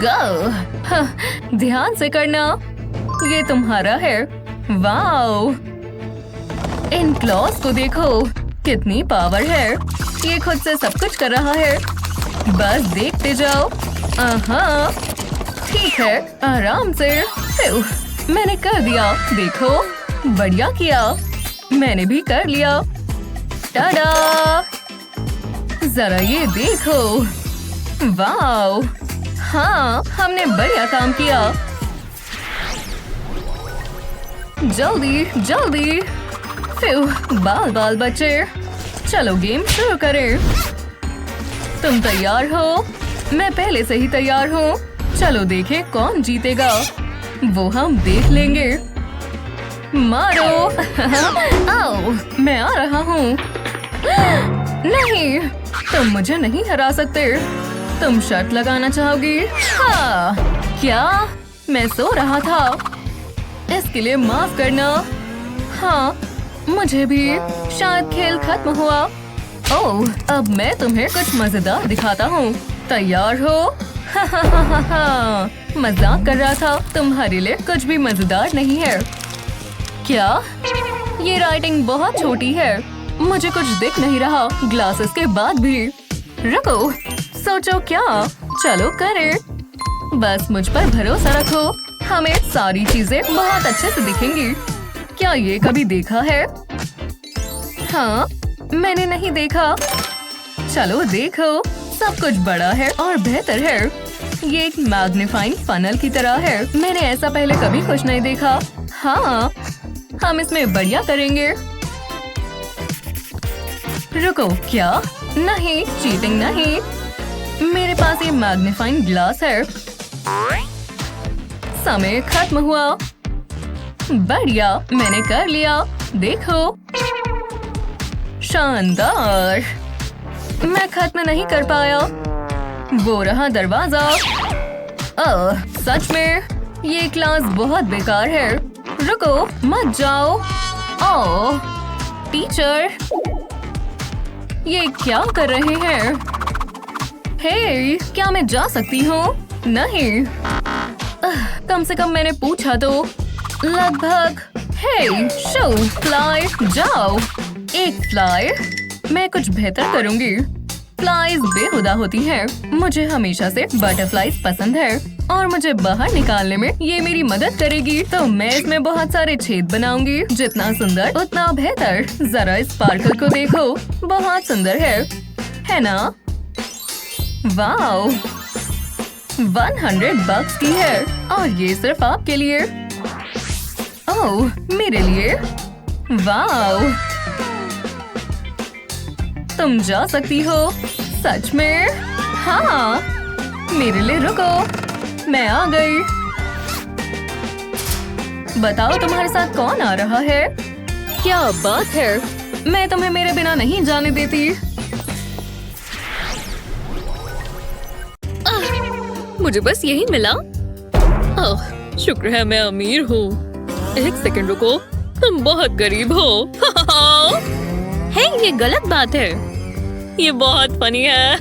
गो, ध्यान से करना। ये तुम्हारा है। वाओ, इन क्लॉज को देखो, कितनी पावर है। ये खुद से सब कुछ कर रहा है। बस देखते जाओ। ठीक है, आराम से। मैंने कर दिया। देखो, बढ़िया किया। मैंने भी कर लिया। टाडा! जरा ये देखो। वाओ, हाँ, हमने बढ़िया काम किया। जल्दी जल्दी। बाल बाल बच्चे, चलो गेम शुरू करें। तुम तैयार हो? मैं पहले से ही तैयार हूँ। चलो देखें कौन जीतेगा। वो हम देख लेंगे। मारो। आओ, मैं आ रहा हूँ। नहीं, तुम मुझे नहीं हरा सकते। तुम शर्त लगाना चाहोगी? हाँ। क्या? मैं सो रहा था। इसके लिए माफ करना। हाँ, मुझे भी। शायद खेल खत्म हुआ। ओह, अब मैं तुम्हें कुछ मजेदार दिखाता हूँ। तैयार हो? मजाक कर रहा था। तुम्हारे लिए कुछ भी मजेदार नहीं है। क्या? ये राइटिंग बहुत छोटी है। मुझे कुछ दिख नहीं रहा ग्लासेस के बाद भी। रुको, सोचो क्या? चलो करें। बस मुझ पर भरोसा रखो। हमें सारी चीजें बहुत अच्छे से दिखेंगी। क्या ये कभी देखा है? हाँ, मैंने नहीं देखा। चलो देखो, सब कुछ बड़ा है और बेहतर है। ये एक मैग्नीफाइंग फनल की तरह है। मैंने ऐसा पहले कभी कुछ नहीं देखा। हाँ, हम इसमें बढ़िया करेंगे। रुको, क्या? नहीं, चीटिंग नहीं। मेरे पास ये मैग्नीफाइंग ग्लास है। समय खत्म हुआ। बढ़िया, मैंने कर लिया। देखो, शानदार। मैं खत्म नहीं कर पाया। वो रहा दरवाजा। ओह, सच में ये क्लास बहुत बेकार है। रुको, मत जाओ। ओह, टीचर, ये क्या कर रहे हैं? हे, क्या मैं जा सकती हूँ? नहीं। कम से कम मैंने पूछा तो। लगभग। हे, शो, फ्लाई, जाओ। एक फ्लाई। मैं कुछ बेहतर करूंगी। फ्लाइज बेहुदा होती हैं। मुझे हमेशा से बटरफ्लाइज पसंद है और मुझे बाहर निकालने में ये मेरी मदद करेगी। तो मैं इसमें बहुत सारे छेद बनाऊंगी। जितना सुंदर उतना बेहतर। जरा इस स्पार्कल को देखो, बहुत सुंदर है ना? वाओ, 100 बक्स की है और ये सिर्फ आपके लिए। ओह, मेरे लिए। वाओ, तुम जा सकती हो। सच में? हाँ, मेरे लिए रुको। मैं आ गई। बताओ तुम्हारे साथ कौन आ रहा है? क्या बात है? मैं तुम्हें मेरे बिना नहीं जाने देती। मुझे बस यही मिला। शुक्र है मैं अमीर हूँ। एक सेकंड रुको, तुम बहुत गरीब हो। है ये गलत बात है। ये बहुत फनी है।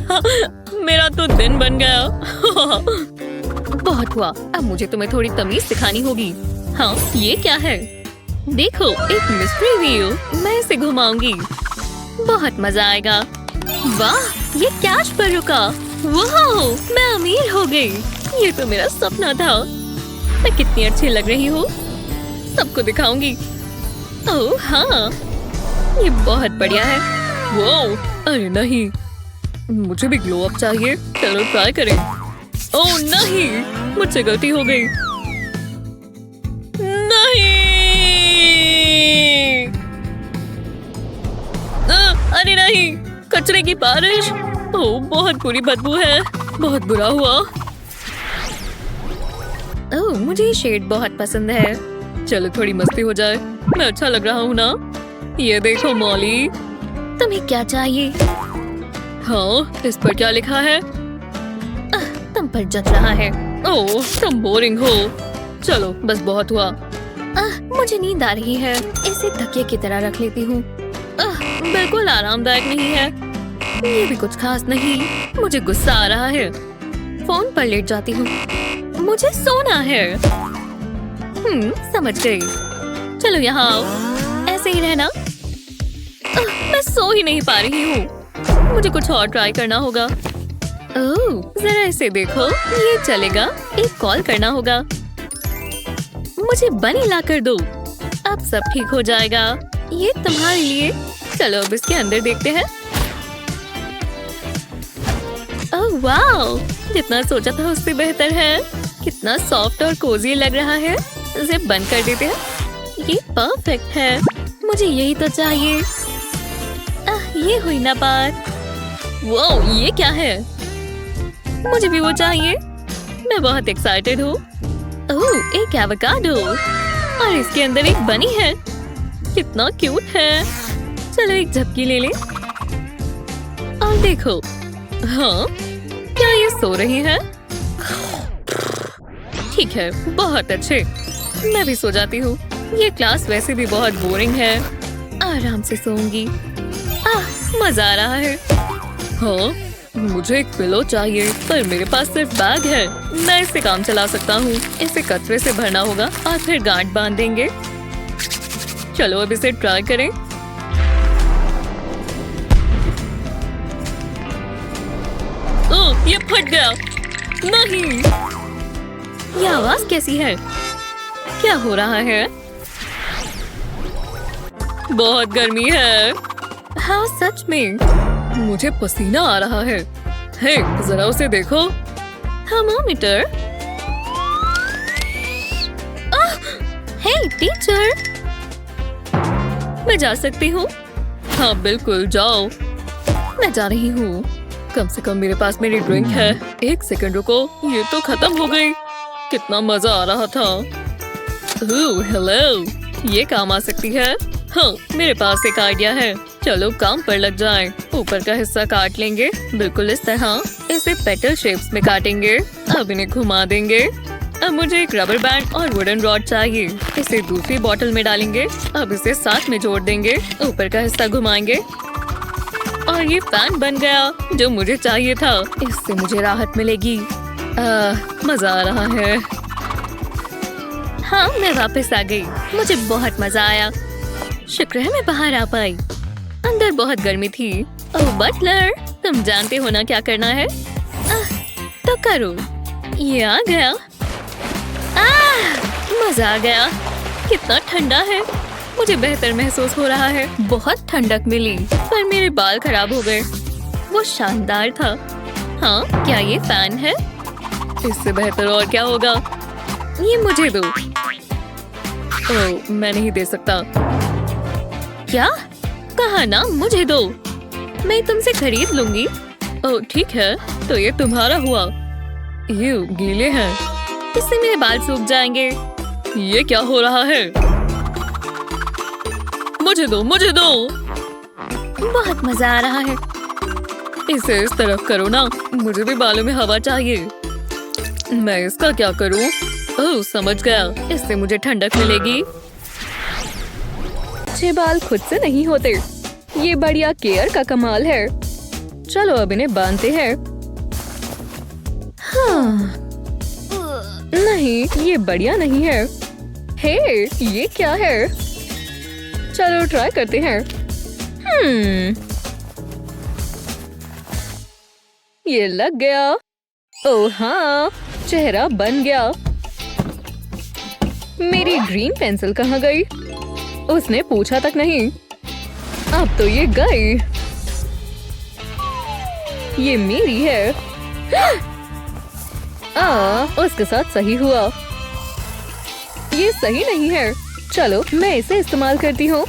मेरा तो दिन बन गया। बहुत हुआ, अब मुझे तुम्हें थोड़ी तमीज सिखानी होगी। हाँ, ये क्या है? देखो, एक मिस्ट्री व्हील। मैं इसे घुमाऊंगी, बहुत मजा आएगा। वाह, ये कैश पर रुका। वाह, मैं अमीर हो गई। ये तो मेरा सपना था। मैं कितनी अच्छी लग रही हूँ, सबको दिखाऊंगी। ओह हाँ, ये बहुत बढ़िया है। वो अरे नहीं, मुझे भी ग्लो अप चाहिए। चलो ट्राई करें। ओह नहीं, मुझसे गलती हो गई। नहीं, अरे नहीं, कचरे की बारिश। ओह बहुत बुरी बदबू है, बहुत बुरा हुआ। ओह मुझे ये शेड बहुत पसंद है। चलो थोड़ी मस्ती हो जाए। मैं अच्छा लग रहा हूँ ना? ये देखो मॉली, तुम्हें क्या चाहिए? हाँ, इस पर क्या लिखा है? तुम पर जच रहा है। ओह तुम बोरिंग हो। चलो बस बहुत हुआ। मुझे नींद आ रही है, इसे तकिए की तरह रख लेती हूँ। बिल्कुल आरामदायक नहीं है। ये भी कुछ खास नहीं। मुझे गुस्सा आ रहा है। फोन पर लेट जाती हूँ। मुझे सोना है। समझ गई। चलो यहाँ आओ, ऐसे ही रहना। मैं सो ही नहीं पा रही हूँ। मुझे कुछ और ट्राई करना होगा। ओह जरा इसे देखो, ये चलेगा। एक कॉल करना होगा। मुझे बनी ला कर दो, अब सब ठीक हो जाएगा। ये तुम्हारे लिए। चलो अब इसके अंदर देखते हैं। ओह वाओ, जितना सोचा था उससे बेहतर है। कितना सॉफ्ट और कोजी लग रहा है। इसे बंद कर देते हैं। ये परफेक्ट है, मुझे यही तो चाहिए। ये हुई ना बात। वो ये क्या है? मुझे भी वो चाहिए। मैं बहुत एक्साइटेड हूँ। ओह एक एवोकाडो, और इसके अंदर एक बनी है। कितना क्यूट है। चलो एक झपकी ले ले। और देखो, हाँ क्या ये सो रही है? ठीक है, बहुत अच्छे। मैं भी सो जाती हूँ। ये क्लास वैसे भी बहुत बोरिंग है। आराम से सोऊंगी। मजा आ रहा है। हाँ, मुझे एक पिलो चाहिए, पर मेरे पास सिर्फ बैग है। मैं इससे काम चला सकता हूँ। इसे कचरे से भरना होगा और फिर गांठ बांध देंगे। चलो अब इसे ट्राई करें। ओह ये फट गया। नहीं, ये आवाज कैसी है? क्या हो रहा है? बहुत गर्मी है। हाँ सच में, मुझे पसीना आ रहा है। हे, जरा उसे देखो। थर्मोमीटर। हे टीचर, मैं जा सकती हूँ? हाँ बिल्कुल जाओ। मैं जा रही हूँ। कम से कम मेरे पास मेरी ड्रिंक है। एक सेकंड रुको, ये तो खत्म हो गई। कितना मजा आ रहा था। हेलो, ये काम आ सकती है। हाँ, मेरे पास एक आइडिया है। चलो काम पर लग जाएं। ऊपर का हिस्सा काट लेंगे, बिल्कुल इस तरह। इसे पेटल शेप्स में काटेंगे। अब इन्हें घुमा देंगे। अब मुझे एक रबर बैंड और वुडन रॉड चाहिए। इसे दूसरी बोतल में डालेंगे। अब इसे साथ में जोड़ देंगे। ऊपर का हिस्सा घुमाएंगे और ये फैन बन गया, जो मुझे चाहिए था। इससे मुझे राहत मिलेगी। मजा आ रहा है। हाँ, मैं वापस आ गई। मुझे बहुत मजा आया। शुक्र है मैं बाहर आ पाई। अंदर बहुत गर्मी थी। ओह बटलर, तुम जानते हो ना क्या करना है? तो करो। ये आ गया। मजा आ गया। कितना ठंडा है। मुझे बेहतर महसूस हो रहा है। बहुत ठंडक मिली, पर मेरे बाल खराब हो गए। वो शानदार था। हाँ, क्या ये फैन है? इससे बेहतर और क्या होगा? ये मुझे दो। ओह, मैं नहीं दे सकता। क्या? कहा ना मुझे दो। मैं तुमसे खरीद लूंगी। ओह ठीक है, तो ये तुम्हारा हुआ। ये गीले हैं, इससे मेरे बाल सूख जाएंगे। ये क्या हो रहा है? मुझे दो, मुझे दो। बहुत मजा आ रहा है। इसे इस तरफ करो ना, मुझे भी बालों में हवा चाहिए। मैं इसका क्या करूं? ओह समझ गया, इससे मुझे ठंडक मिलेगी। अच्छे बाल खुद से नहीं होते, ये बढ़िया केयर का कमाल है। चलो अब इन्हें बांधते हैं। हाँ नहीं, ये बढ़िया नहीं है। हे ये क्या है? चलो ट्राई करते हैं। ये लग गया। ओह हाँ, चेहरा बन गया। मेरी ग्रीन पेंसिल कहाँ गई? उसने पूछा तक नहीं। अब तो ये गई। ये मेरी है। उसके साथ सही हुआ। ये सही नहीं है। चलो मैं इसे इस्तेमाल करती हूँ।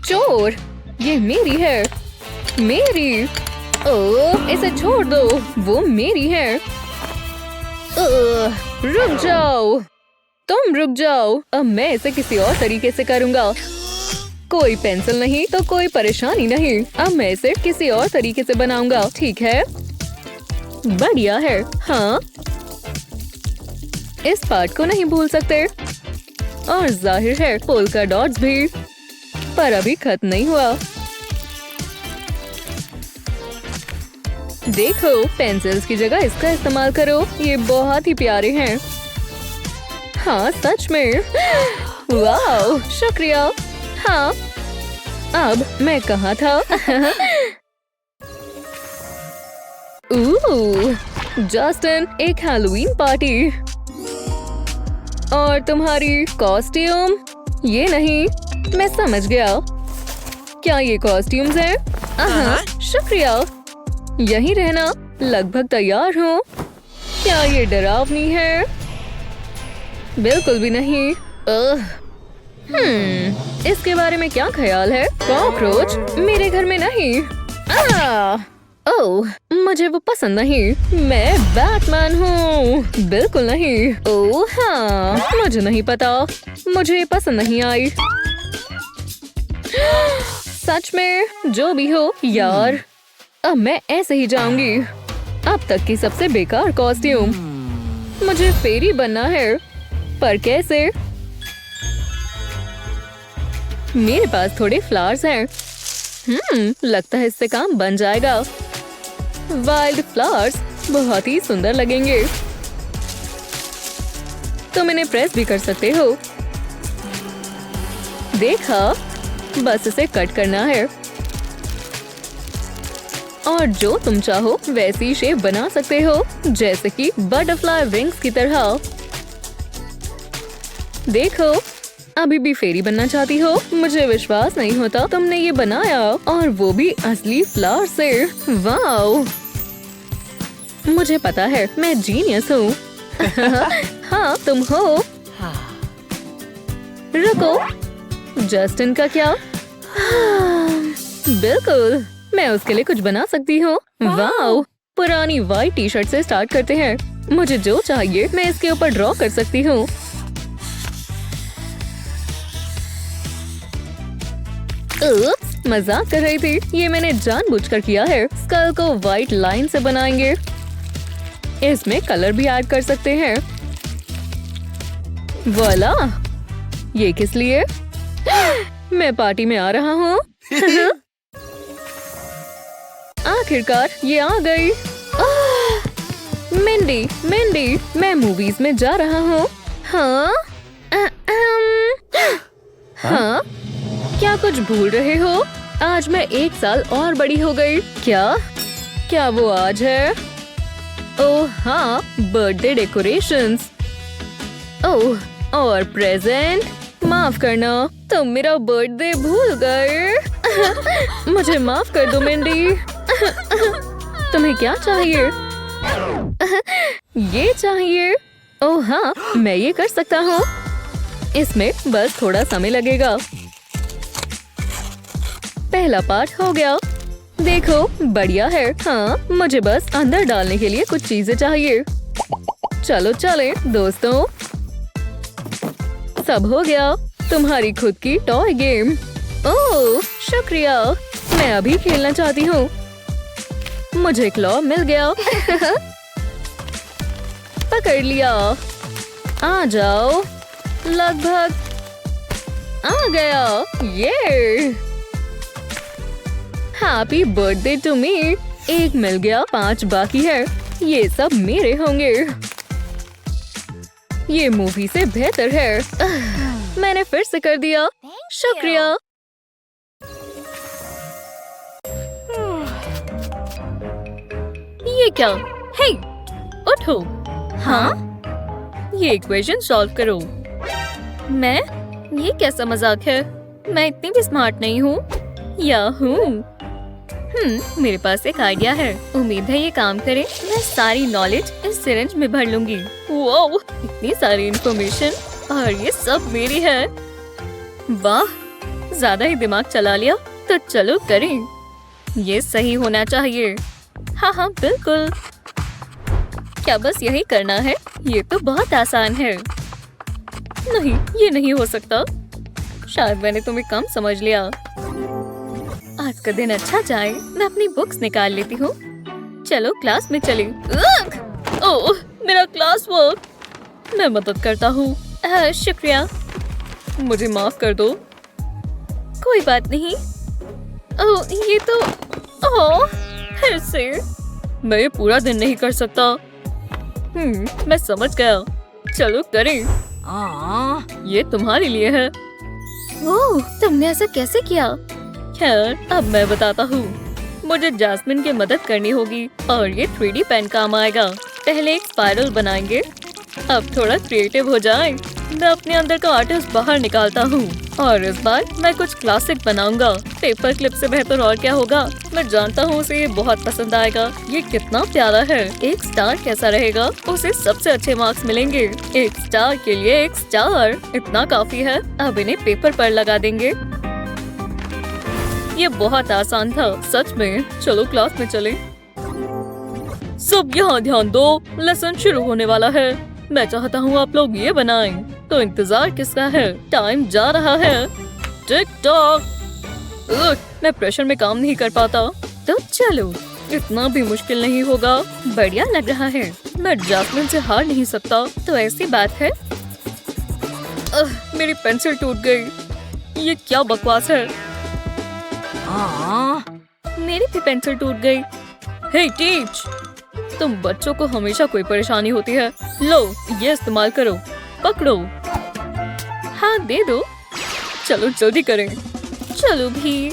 चोर, ये मेरी है। मेरी। ओह इसे छोड़ दो, वो मेरी है। रुक जाओ, तुम रुक जाओ। अब मैं इसे किसी और तरीके से करूँगा। कोई पेंसिल नहीं तो कोई परेशानी नहीं। अब मैं इसे किसी और तरीके से बनाऊंगा, ठीक है? बढ़िया है। हाँ इस पार्ट को नहीं भूल सकते। और जाहिर है पोल्का डॉट्स भी। पर अभी खत्म नहीं हुआ। देखो पेंसिल्स की जगह इसका इस्तेमाल करो, ये बहुत ही प्यारे हैं। हाँ सच में। वाह शुक्रिया। हाँ अब मैं कहाँ था? जस्टिन, एक हैलोवीन पार्टी। और तुम्हारी कॉस्ट्यूम? ये नहीं, मैं समझ गया। क्या ये कॉस्ट्यूम्स हैं? शुक्रिया। यहीं रहना, लगभग तैयार हूँ। क्या ये डरावनी है? बिल्कुल भी नहीं। इसके बारे में क्या ख्याल है? कॉकरोच मेरे घर में नहीं। ओह मुझे वो पसंद नहीं। मैं बैटमैन हूँ। बिल्कुल नहीं। ओह हाँ मुझे नहीं पता, मुझे पसंद नहीं आई। सच में? जो भी हो यार, अब मैं ऐसे ही जाऊंगी। अब तक की सबसे बेकार कॉस्ट्यूम। मुझे फेरी बनना है, पर कैसे? मेरे पास थोड़े फ्लावर्स हैं। लगता है इससे काम बन जाएगा। वाइल्ड फ्लावर्स बहुत ही सुंदर लगेंगे। तुम इन्हें प्रेस भी कर सकते हो। देखा, बस इसे कट करना है। और जो तुम चाहो वैसी शेप बना सकते हो, जैसे कि बटरफ्लाई विंग्स की तरह। देखो, अभी भी फेरी बनना चाहती हो? मुझे विश्वास नहीं होता तुमने ये बनाया, और वो भी असली फ्लावर से। वाओ, मुझे पता है मैं जीनियस हूँ। हाँ तुम हो। रुको, जस्टिन का क्या? बिल्कुल, मैं उसके लिए कुछ बना सकती हूँ। वाओ, पुरानी वाइट टी शर्ट से स्टार्ट करते हैं। मुझे जो चाहिए मैं इसके ऊपर ड्रॉ कर सकती हूँ। मजाक कर रही थी, ये मैंने जानबूझकर किया है। स्कल को व्हाइट लाइन से बनाएंगे। इसमें कलर भी ऐड कर सकते हैं। वाला, ये किस लिए? मैं पार्टी में आ रहा हूँ। आखिरकार ये आ गई। मिंडी, मिंडी, मैं मूवीज में जा रहा हूँ। हाँ? हाँ? क्या कुछ भूल रहे हो? आज मैं 1 साल और बड़ी हो गई। क्या वो आज है? ओह हाँ, बर्थडे डेकोरेशंस। ओह, और प्रेजेंट। माफ करना, तुम मेरा बर्थडे भूल गए। मुझे माफ कर दो मिंडी। तुम्हें क्या चाहिए? ये चाहिए। ओह हाँ, मैं ये कर सकता हूँ। इसमें बस थोड़ा समय लगेगा। पहला पार्ट हो गया। देखो, बढ़िया है। हाँ, मुझे बस अंदर डालने के लिए कुछ चीजें चाहिए। चलो चले दोस्तों। सब हो गया। तुम्हारी खुद की टॉय गेम। ओह शुक्रिया, मैं अभी खेलना चाहती हूँ। मुझे क्लॉ मिल गया। पकड़ लिया। आ जाओ। लगभग आ गया। ये हैप्पी बर्थडे टू मी। एक मिल गया, 5 बाकी है। ये सब मेरे होंगे। ये मूवी से बेहतर है। मैंने फिर से कर दिया। शुक्रिया। ये क्या? हे, उठो। हाँ? ये इक्वेशन सॉल्व करो। मैं? ये कैसा मजाक है? मैं इतनी भी स्मार्ट नहीं हूँ। या हूँ? मेरे पास एक आइडिया है। उम्मीद है ये काम करे। मैं सारी नॉलेज इस सिरिंज में भर लूंगी। वाओ, इतनी सारी इंफॉर्मेशन और ये सब मेरी है। वाह, ज्यादा ही दिमाग चला लिया। तो चलो करें। ये सही होना चाहिए। हाँ बिल्कुल। क्या बस यही करना है? ये तो बहुत आसान है। नहीं, ये नहीं हो सकता। शायद मैंने तुम्हें कम समझ लिया। आज का दिन अच्छा जाए। मैं अपनी बुक्स निकाल लेती हूँ। चलो क्लास में चले। ओह, मेरा क्लास वर्क। मैं मदद करता हूँ। शुक्रिया। मुझे माफ कर दो। कोई बात नहीं। ओह, ये तो फिर से। मैं ये पूरा दिन नहीं कर सकता। मैं समझ गया। चलो करें। ये तुम्हारे लिए है। ओह, तुमने ऐसा कैसे किया? खैर, अब मैं बताता हूँ। मुझे जैस्मिन की मदद करनी होगी और ये 3D पेन काम आएगा। पहले एक स्पाइरल बनाएंगे। अब थोड़ा क्रिएटिव हो जाए। मैं अपने अंदर का आर्टिस्ट बाहर निकालता हूँ और इस बार मैं कुछ क्लासिक बनाऊंगा। पेपर क्लिप से बेहतर और क्या होगा। मैं जानता हूँ उसे ये बहुत पसंद आएगा। ये कितना प्यारा है। एक स्टार कैसा रहेगा? उसे सबसे अच्छे मार्क्स मिलेंगे। एक स्टार के लिए एक स्टार इतना काफी है। अब इन्हें पेपर पर लगा देंगे। ये बहुत आसान था सच में। चलो क्लास में चलें। सब यहाँ ध्यान दो। लेसन शुरू होने वाला है। मैं चाहता हूँ आप लोग ये बनाएं। तो इंतजार किसका है? टाइम जा रहा है। Tick tock. मैं प्रेशर में काम नहीं कर पाता। तो चलो, इतना भी मुश्किल नहीं होगा। बढ़िया लग रहा है। मैं जैस्मिन से हार नहीं सकता। तो ऐसी बात है। मेरी पेंसिल टूट गई। ये क्या बकवास है? मेरी भी पेंसिल टूट गई। हे टीच, तुम बच्चों को हमेशा कोई परेशानी होती है। लो, ये इस्तेमाल करो। पकड़ो। हाँ दे दो। चलो जल्दी करें। चलो भी।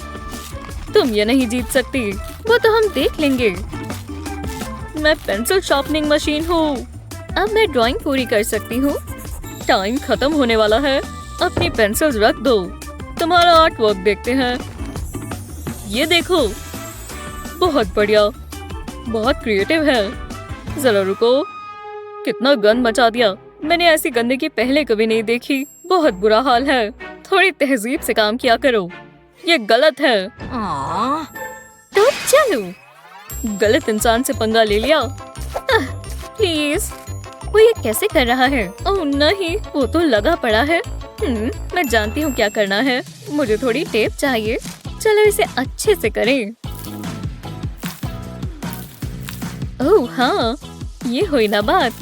तुम ये नहीं जीत सकती। वो तो हम देख लेंगे। मैं पेंसिल शार्पनिंग मशीन हूँ। अब मैं ड्राइंग पूरी कर सकती हूँ। टाइम खत्म होने वाला है। अपनी पेंसिल्स रख दो। तुम्हारा आर्ट वर्क देखते हैं। ये देखो, बहुत बढ़िया, बहुत क्रिएटिव है। जरा रुको, कितना गंद मचा दिया। मैंने ऐसी गंदगी पहले कभी नहीं देखी। बहुत बुरा हाल है। थोड़ी तहजीब से काम किया करो। ये गलत है। तो चलो, गलत इंसान से पंगा ले लिया। प्लीज, वो ये कैसे कर रहा है? ओह नहीं, वो तो लगा पड़ा है। मैं जानती हूँ क्या करना है। मुझे थोड़ी टेप चाहिए। चलो इसे अच्छे से करें। ओह हाँ, ये हुई ना बात।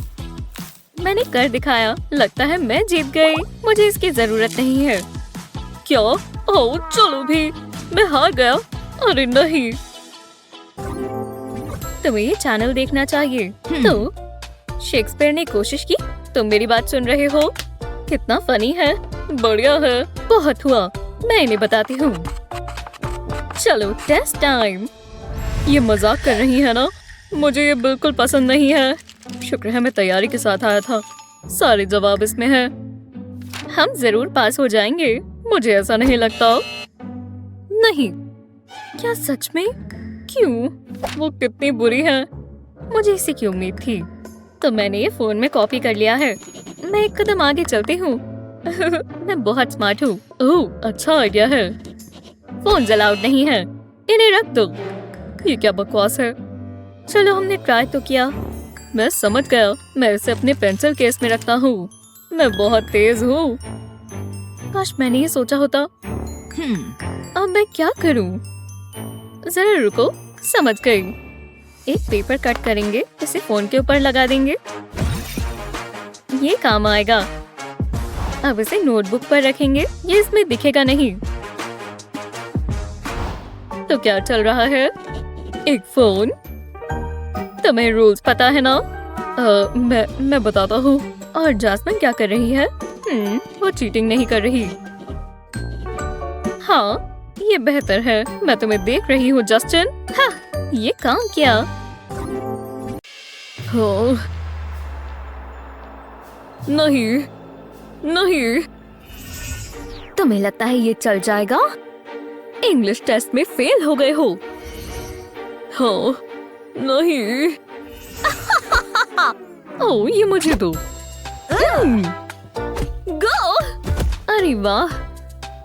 मैंने कर दिखाया। लगता है मैं जीत गई। मुझे इसकी जरूरत नहीं है। क्या? ओह चलो भी, मैं हार गया। अरे नहीं। तुम्हें ये चैनल देखना चाहिए। तो शेक्सपियर ने कोशिश की। तुम मेरी बात सुन रहे हो? कितना फनी है। बढ़िया है। बहुत हुआ। मैं इन्हें बताती हूँ। चलो टेस्ट टाइम। ये मजाक कर रही है ना? मुझे ये बिल्कुल पसंद नहीं है। शुक्र है मैं तैयारी के साथ आया था। सारे जवाब इसमें हैं। हम जरूर पास हो जाएंगे। मुझे ऐसा नहीं लगता। नहीं। क्या सच में? क्यों? वो कितनी बुरी है। मुझे इसी की उम्मीद थी। तो मैंने ये फोन में कॉपी कर लिया है। मैं एक कदम आगे चलती हूँ। मैं बहुत स्मार्ट हूँ। ओह अच्छा आइडिया है। फोन अलाउड नहीं है। इन्हें रख दो। ये क्या बकवास है। चलो हमने ट्राई तो किया। मैं समझ गया। मैं इसे अपने पेंसिल केस में रखता हूँ। मैं बहुत तेज हूँ। काश मैंने ये सोचा होता। अब मैं क्या करूं? जरा रुको, समझ गई। एक पेपर कट करेंगे, इसे फोन के ऊपर लगा देंगे। ये काम आएगा। अब इसे नोटबुक पर रखेंगे, ये इसमें दिखेगा नहीं। तो क्या चल रहा है? एक फोन। तुम्हें रूल्स पता है ना? मैं बताता हूँ। और जास्मिन क्या कर रही है? वो चीटिंग नहीं कर रही। हाँ, ये बेहतर है। मैं तुम्हें देख रही हूँ जस्टिन। हाँ, ये काम किया। हाँ। नहीं, नहीं। तुम्हें लगता है ये चल जाएगा? इंग्लिश टेस्ट में फेल हो गए हो। हाँ, नहीं। ओह, ये मुझे दो। गो! अरे वाह,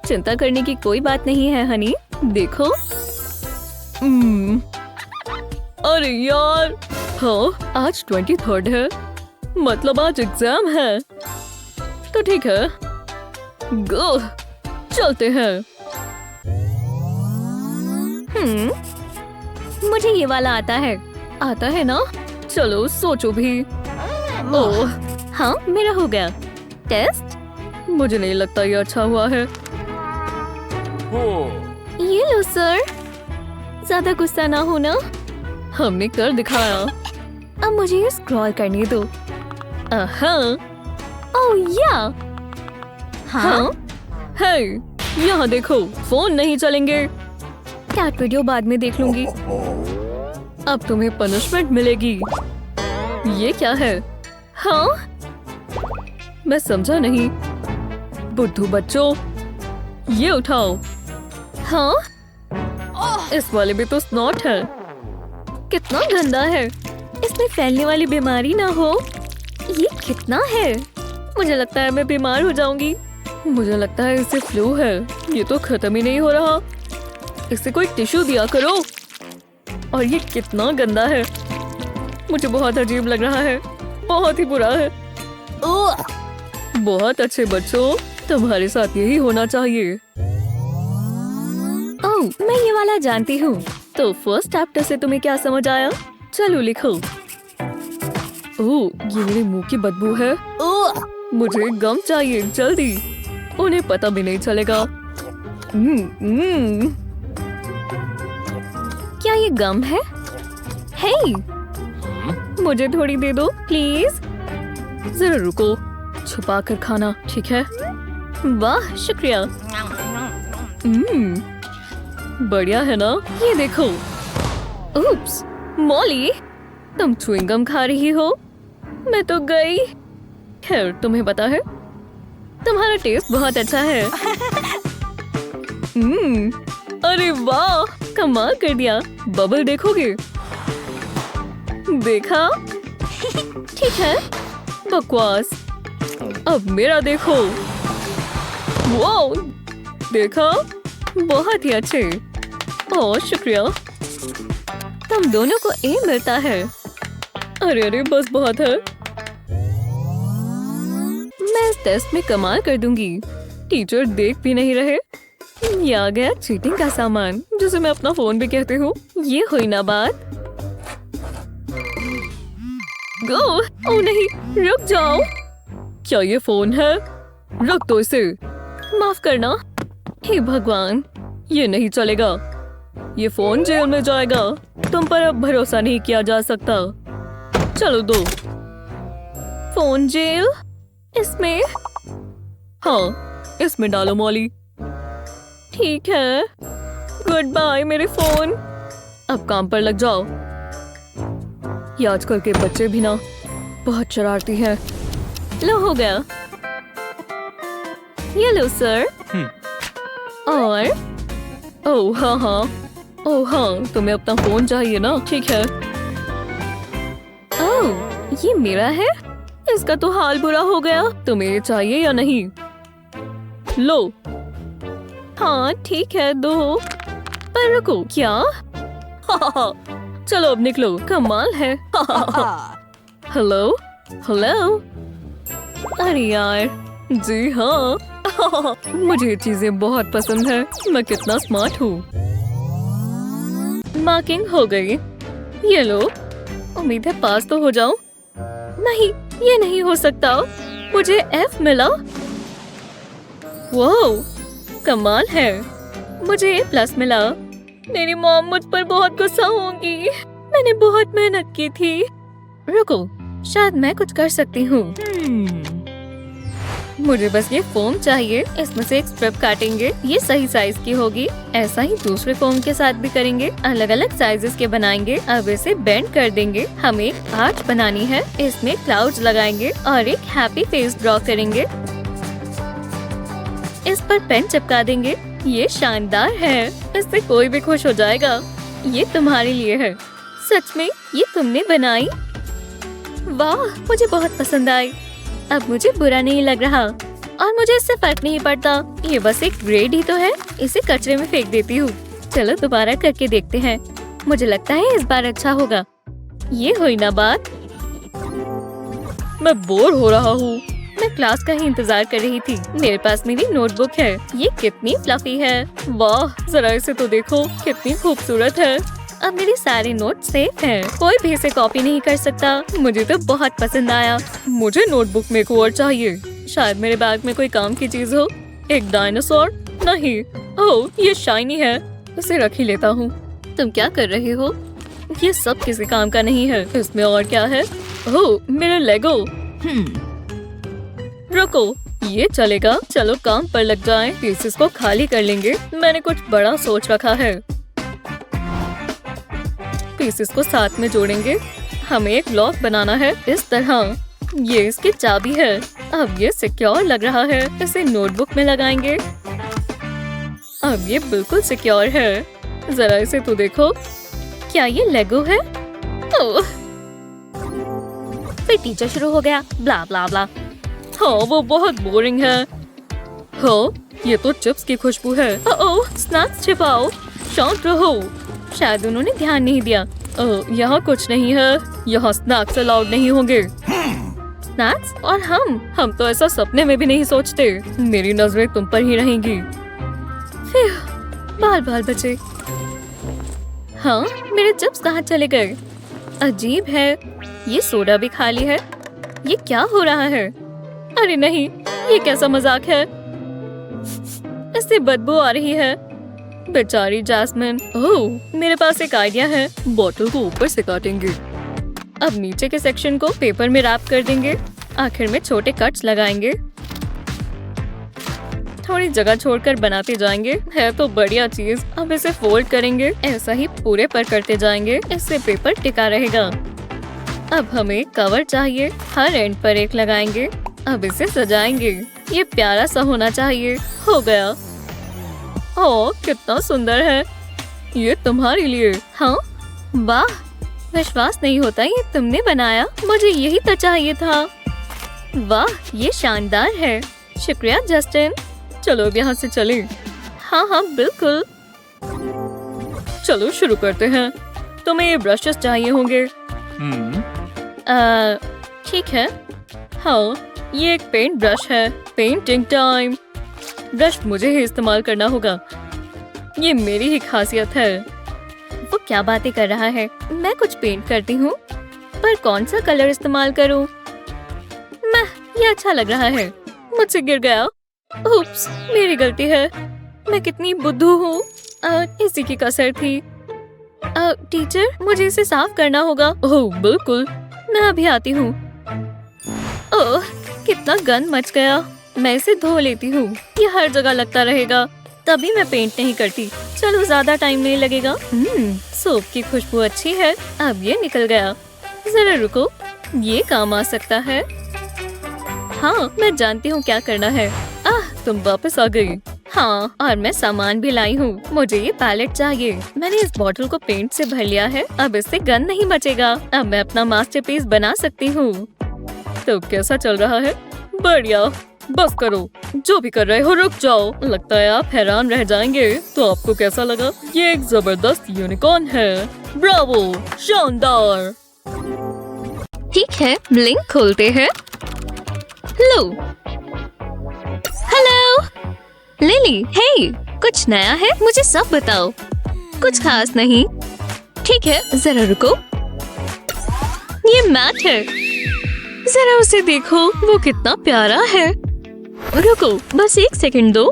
चिंता करने की कोई बात नहीं है हनी। देखो। अरे यार। हाँ, आज 23 है, मतलब आज एग्जाम है। तो ठीक है, गो, चलते हैं। मुझे ये वाला आता है। आता है ना? चलो सोचो भी। ओह, हाँ, मेरा हो गया। टेस्ट? मुझे नहीं लगता ये अच्छा हुआ है। ये लो सर। ज्यादा गुस्सा ना होना। हमने कर दिखाया। अब मुझे ये स्क्रॉल करने दो। ओह या। हाँ? हे, यहाँ देखो, फोन नहीं चलेंगे। कैट वीडियो बाद में देख लूंगी। अब तुम्हें पनिशमेंट मिलेगी। ये क्या है? हाँ? मैं समझा नहीं। बुद्धू बच्चों, ये उठाओ। हाँ? इस वाले भी तो स्नॉट है। कितना गंदा है। इसमें फैलने वाली बीमारी ना हो। ये कितना है? मुझे लगता है मैं बीमार हो जाऊंगी। मुझे लगता है इसे फ्लू है। ये तो खत्म ही नहीं हो रहा। इसे कोई टिश्यू दिया करो। और ये कितना गंदा है। मुझे बहुत अजीब लग रहा है। बहुत ही बुरा है। बहुत अच्छे बच्चों, तुम्हारे साथ यही होना चाहिए। ओह, मैं ये वाला जानती हूँ। तो फर्स्ट चैप्टर से तुम्हें क्या समझ आया? चलो लिखो। ओह, ये मेरे मुंह की बदबू है। मुझे गम चाहिए, जल्दी। उन्हें पता भी नहीं चलेगा। क्या ये गम है? हे, मुझे थोड़ी दे दो प्लीज। जरा रुको, छुपा कर खाना, ठीक है? वाह, शुक्रिया। बढ़िया है ना? ये देखो। उप्स, मॉली, तुम च्युइंग गम खा रही हो। मैं तो गई। खैर, तुम्हें पता है, तुम्हारा टेस्ट बहुत अच्छा है। अरे वाह, कमाल कर दिया। बबल देखोगे? देखा? ठीक है, बकवास। अब मेरा देखो। वाह, देखा? बहुत ही अच्छे। ओह, शुक्रिया। तुम दोनों को ए मिलता है। अरे अरे, बस बहुत है। मैं इस टेस्ट में कमाल कर दूंगी। टीचर देख भी नहीं रहे। ये आ गया चीटिंग का सामान, जिसे मैं अपना फोन भी कहती हूँ। ये हुई ना बात। गो, ओ नहीं, रुक जाओ। क्या ये फोन है? रख दो इसे। माफ करना। हे भगवान, ये नहीं चलेगा। ये फोन जेल में जाएगा। तुम पर अब भरोसा नहीं किया जा सकता। चलो दो। फोन जेल? इसमें? हाँ, इसमें डालो मॉली। ठीक है। गुड बाय मेरे फोन। अब काम पर लग जाओ। ये आजकल के बच्चे भी ना बहुत शरारती हैं। लो, हो गया। ये लो सर। और ओह हाँ हाँ, ओह हाँ, तुम्हें अपना फोन चाहिए ना? ठीक है। ओह, ये मेरा है। इसका तो हाल बुरा हो गया। तुम्हें ये चाहिए या नहीं? लो। हाँ ठीक है, दो। पर रुको, क्या? चलो अब निकलो, कमाल है। Hello hello. अरे यार, जी हाँ। मुझे ये चीजें बहुत पसंद है। मैं कितना स्मार्ट हूँ। मार्किंग हो गई। ये लो, उम्मीद है पास तो हो जाऊं। नहीं, ये नहीं हो सकता। मुझे F मिला। वाह, कमाल है। मुझे A+ मिला। मेरी मॉम मुझ पर बहुत गुस्सा होंगी। मैंने बहुत मेहनत की थी। रुको, शायद मैं कुछ कर सकती हूँ। मुझे बस ये फोम चाहिए। इसमें से एक स्ट्रिप काटेंगे। ये सही साइज की होगी। ऐसा ही दूसरे फोम के साथ भी करेंगे। अलग अलग साइजेस के बनाएंगे। अब इसे बेंड कर देंगे। हमें एक आर्च बनानी है। इसमें क्लाउड्स लगाएंगे और एक हैप्पी फेस ड्रॉ करेंगे। इस पर पेन चिपका देंगे। ये शानदार है। इससे कोई भी खुश हो जाएगा। ये तुम्हारे लिए है। सच में ये तुमने बनाई? वाह, मुझे बहुत पसंद आई। अब मुझे बुरा नहीं लग रहा और मुझे इससे फर्क नहीं पड़ता। ये बस एक ग्रेड ही तो है। इसे कचरे में फेंक देती हूँ। चलो दोबारा करके देखते हैं। मुझे लगता है इस बार अच्छा होगा। ये हुई ना बात। मैं बोर हो रहा हूँ। मैं क्लास का ही इंतजार कर रही थी। मेरे पास मेरी नोटबुक है। ये कितनी फ्लफी है। वाह, जरा इसे तो देखो, कितनी खूबसूरत है। अब मेरे सारे नोट सेफ हैं। कोई भी इसे कॉपी नहीं कर सकता। मुझे तो बहुत पसंद आया। मुझे नोटबुक में एक और चाहिए। शायद मेरे बैग में कोई काम की चीज हो। एक डायनासोर? नहीं। ओह, ये शाइनी है। इसे रख ही लेता हूँ। तुम क्या कर रहे हो? ये सब किसी काम का नहीं है। इसमें और क्या है? ओह, मेरा लेगो। रुको, ये चलेगा। चलो काम पर लग जाएं। पीसेस को खाली कर लेंगे। मैंने कुछ बड़ा सोच रखा है। पीसेस को साथ में जोड़ेंगे। हमें एक लॉक बनाना है इस तरह। ये इसकी चाबी है। अब ये सिक्योर लग रहा है। इसे नोटबुक में लगाएंगे। अब ये बिल्कुल सिक्योर है। जरा इसे तो देखो। क्या ये लेगो है? ओह, फिर टीचर शुरू हो गया। ब्ला ब्ला ब्ला। हाँ, वो बहुत बोरिंग है। हाँ, ये तो चिप्स की खुशबू है। ओह, स्नैक्स छिपाओ। शांत रहो। शायद उन्होंने ध्यान नहीं दिया। यहाँ कुछ नहीं है। यहाँ स्नैक्स अलाउड नहीं होंगे। स्नैक्स? और हम तो ऐसा सपने में भी नहीं सोचते। मेरी नजरें तुम पर ही रहेंगी। बाल बाल बचे। हाँ, मेरे चिप्स कहाँ चले गए? अजीब है। ये सोडा भी खाली है। ये क्या हो रहा है? अरे नहीं, ये कैसा मजाक है? इससे बदबू आ रही है। बेचारी जैस्मिन। ओह, मेरे पास एक आइडिया है। बॉटल को ऊपर से काटेंगे। अब नीचे के सेक्शन को पेपर में रैप कर देंगे। आखिर में छोटे कट्स लगाएंगे। थोड़ी जगह छोड़कर बनाते जाएंगे। है तो बढ़िया चीज। अब इसे फोल्ड करेंगे। ऐसा ही पूरे पर करते जाएंगे। इससे पेपर टिका रहेगा। अब हमें कवर चाहिए। हर एंड पर एक लगाएंगे। अब इसे सजाएंगे। ये प्यारा सा होना चाहिए। हो गया। ओह, कितना सुंदर है। ये तुम्हारे लिए। हाँ, वाह, विश्वास नहीं होता ये तुमने बनाया। मुझे यही तो चाहिए था। वाह, ये शानदार है। शुक्रिया जस्टिन। चलो अब यहाँ से चलें। हाँ हाँ, बिल्कुल। चलो शुरू करते हैं। तुम्हें ये ब्रशेस चाहिए होंगे। ठीक है। हाँ, ये एक पेंट ब्रश है। Painting time. ब्रश मुझे ही इस्तेमाल करना होगा। ये मेरी ही खासियत है। वो क्या बातें कर रहा है? मैं कुछ पेंट करती हूँ, पर कौन सा कलर इस्तेमाल करूँ? ये अच्छा लग रहा है। मुझसे गिर गया। उप्स, मेरी गलती है। मैं कितनी बुद्धू हूँ। इसी की कसर थी। टीचर, मुझे इसे साफ करना होगा। ओह बिल्कुल, मैं अभी आती हूँ। ओह, कितना गंद मच गया। मैं इसे धो लेती हूँ। ये हर जगह लगता रहेगा। तभी मैं पेंट नहीं करती। चलो ज्यादा टाइम नहीं लगेगा। सोप की खुशबू अच्छी है। अब ये निकल गया। जरा रुको, ये काम आ सकता है। हाँ, मैं जानती हूँ क्या करना है। तुम वापस आ गई। हाँ, और मैं सामान भी लाई हूँ। मुझे ये पैलेट चाहिए। मैंने इस बॉटल को पेंट से भर लिया है। अब इससे गंद नहीं बचेगा। अब मैं अपना मास्टरपीस बना सकती हूँ। तो कैसा चल रहा है? बढ़िया। बस करो, जो भी कर रहे हो रुक जाओ। लगता है आप हैरान रह जाएंगे। तो आपको कैसा लगा? ये एक जबरदस्त यूनिकॉर्न है। ब्रावो, शानदार। ठीक है, लिंक खोलते हैं। लो, हेलो। लिली, हे, कुछ नया है? मुझे सब बताओ। कुछ खास नहीं। ठीक है, जरा रुको। ये मैट है, जरा उसे देखो, वो कितना प्यारा है। रुको, बस एक सेकंड दो।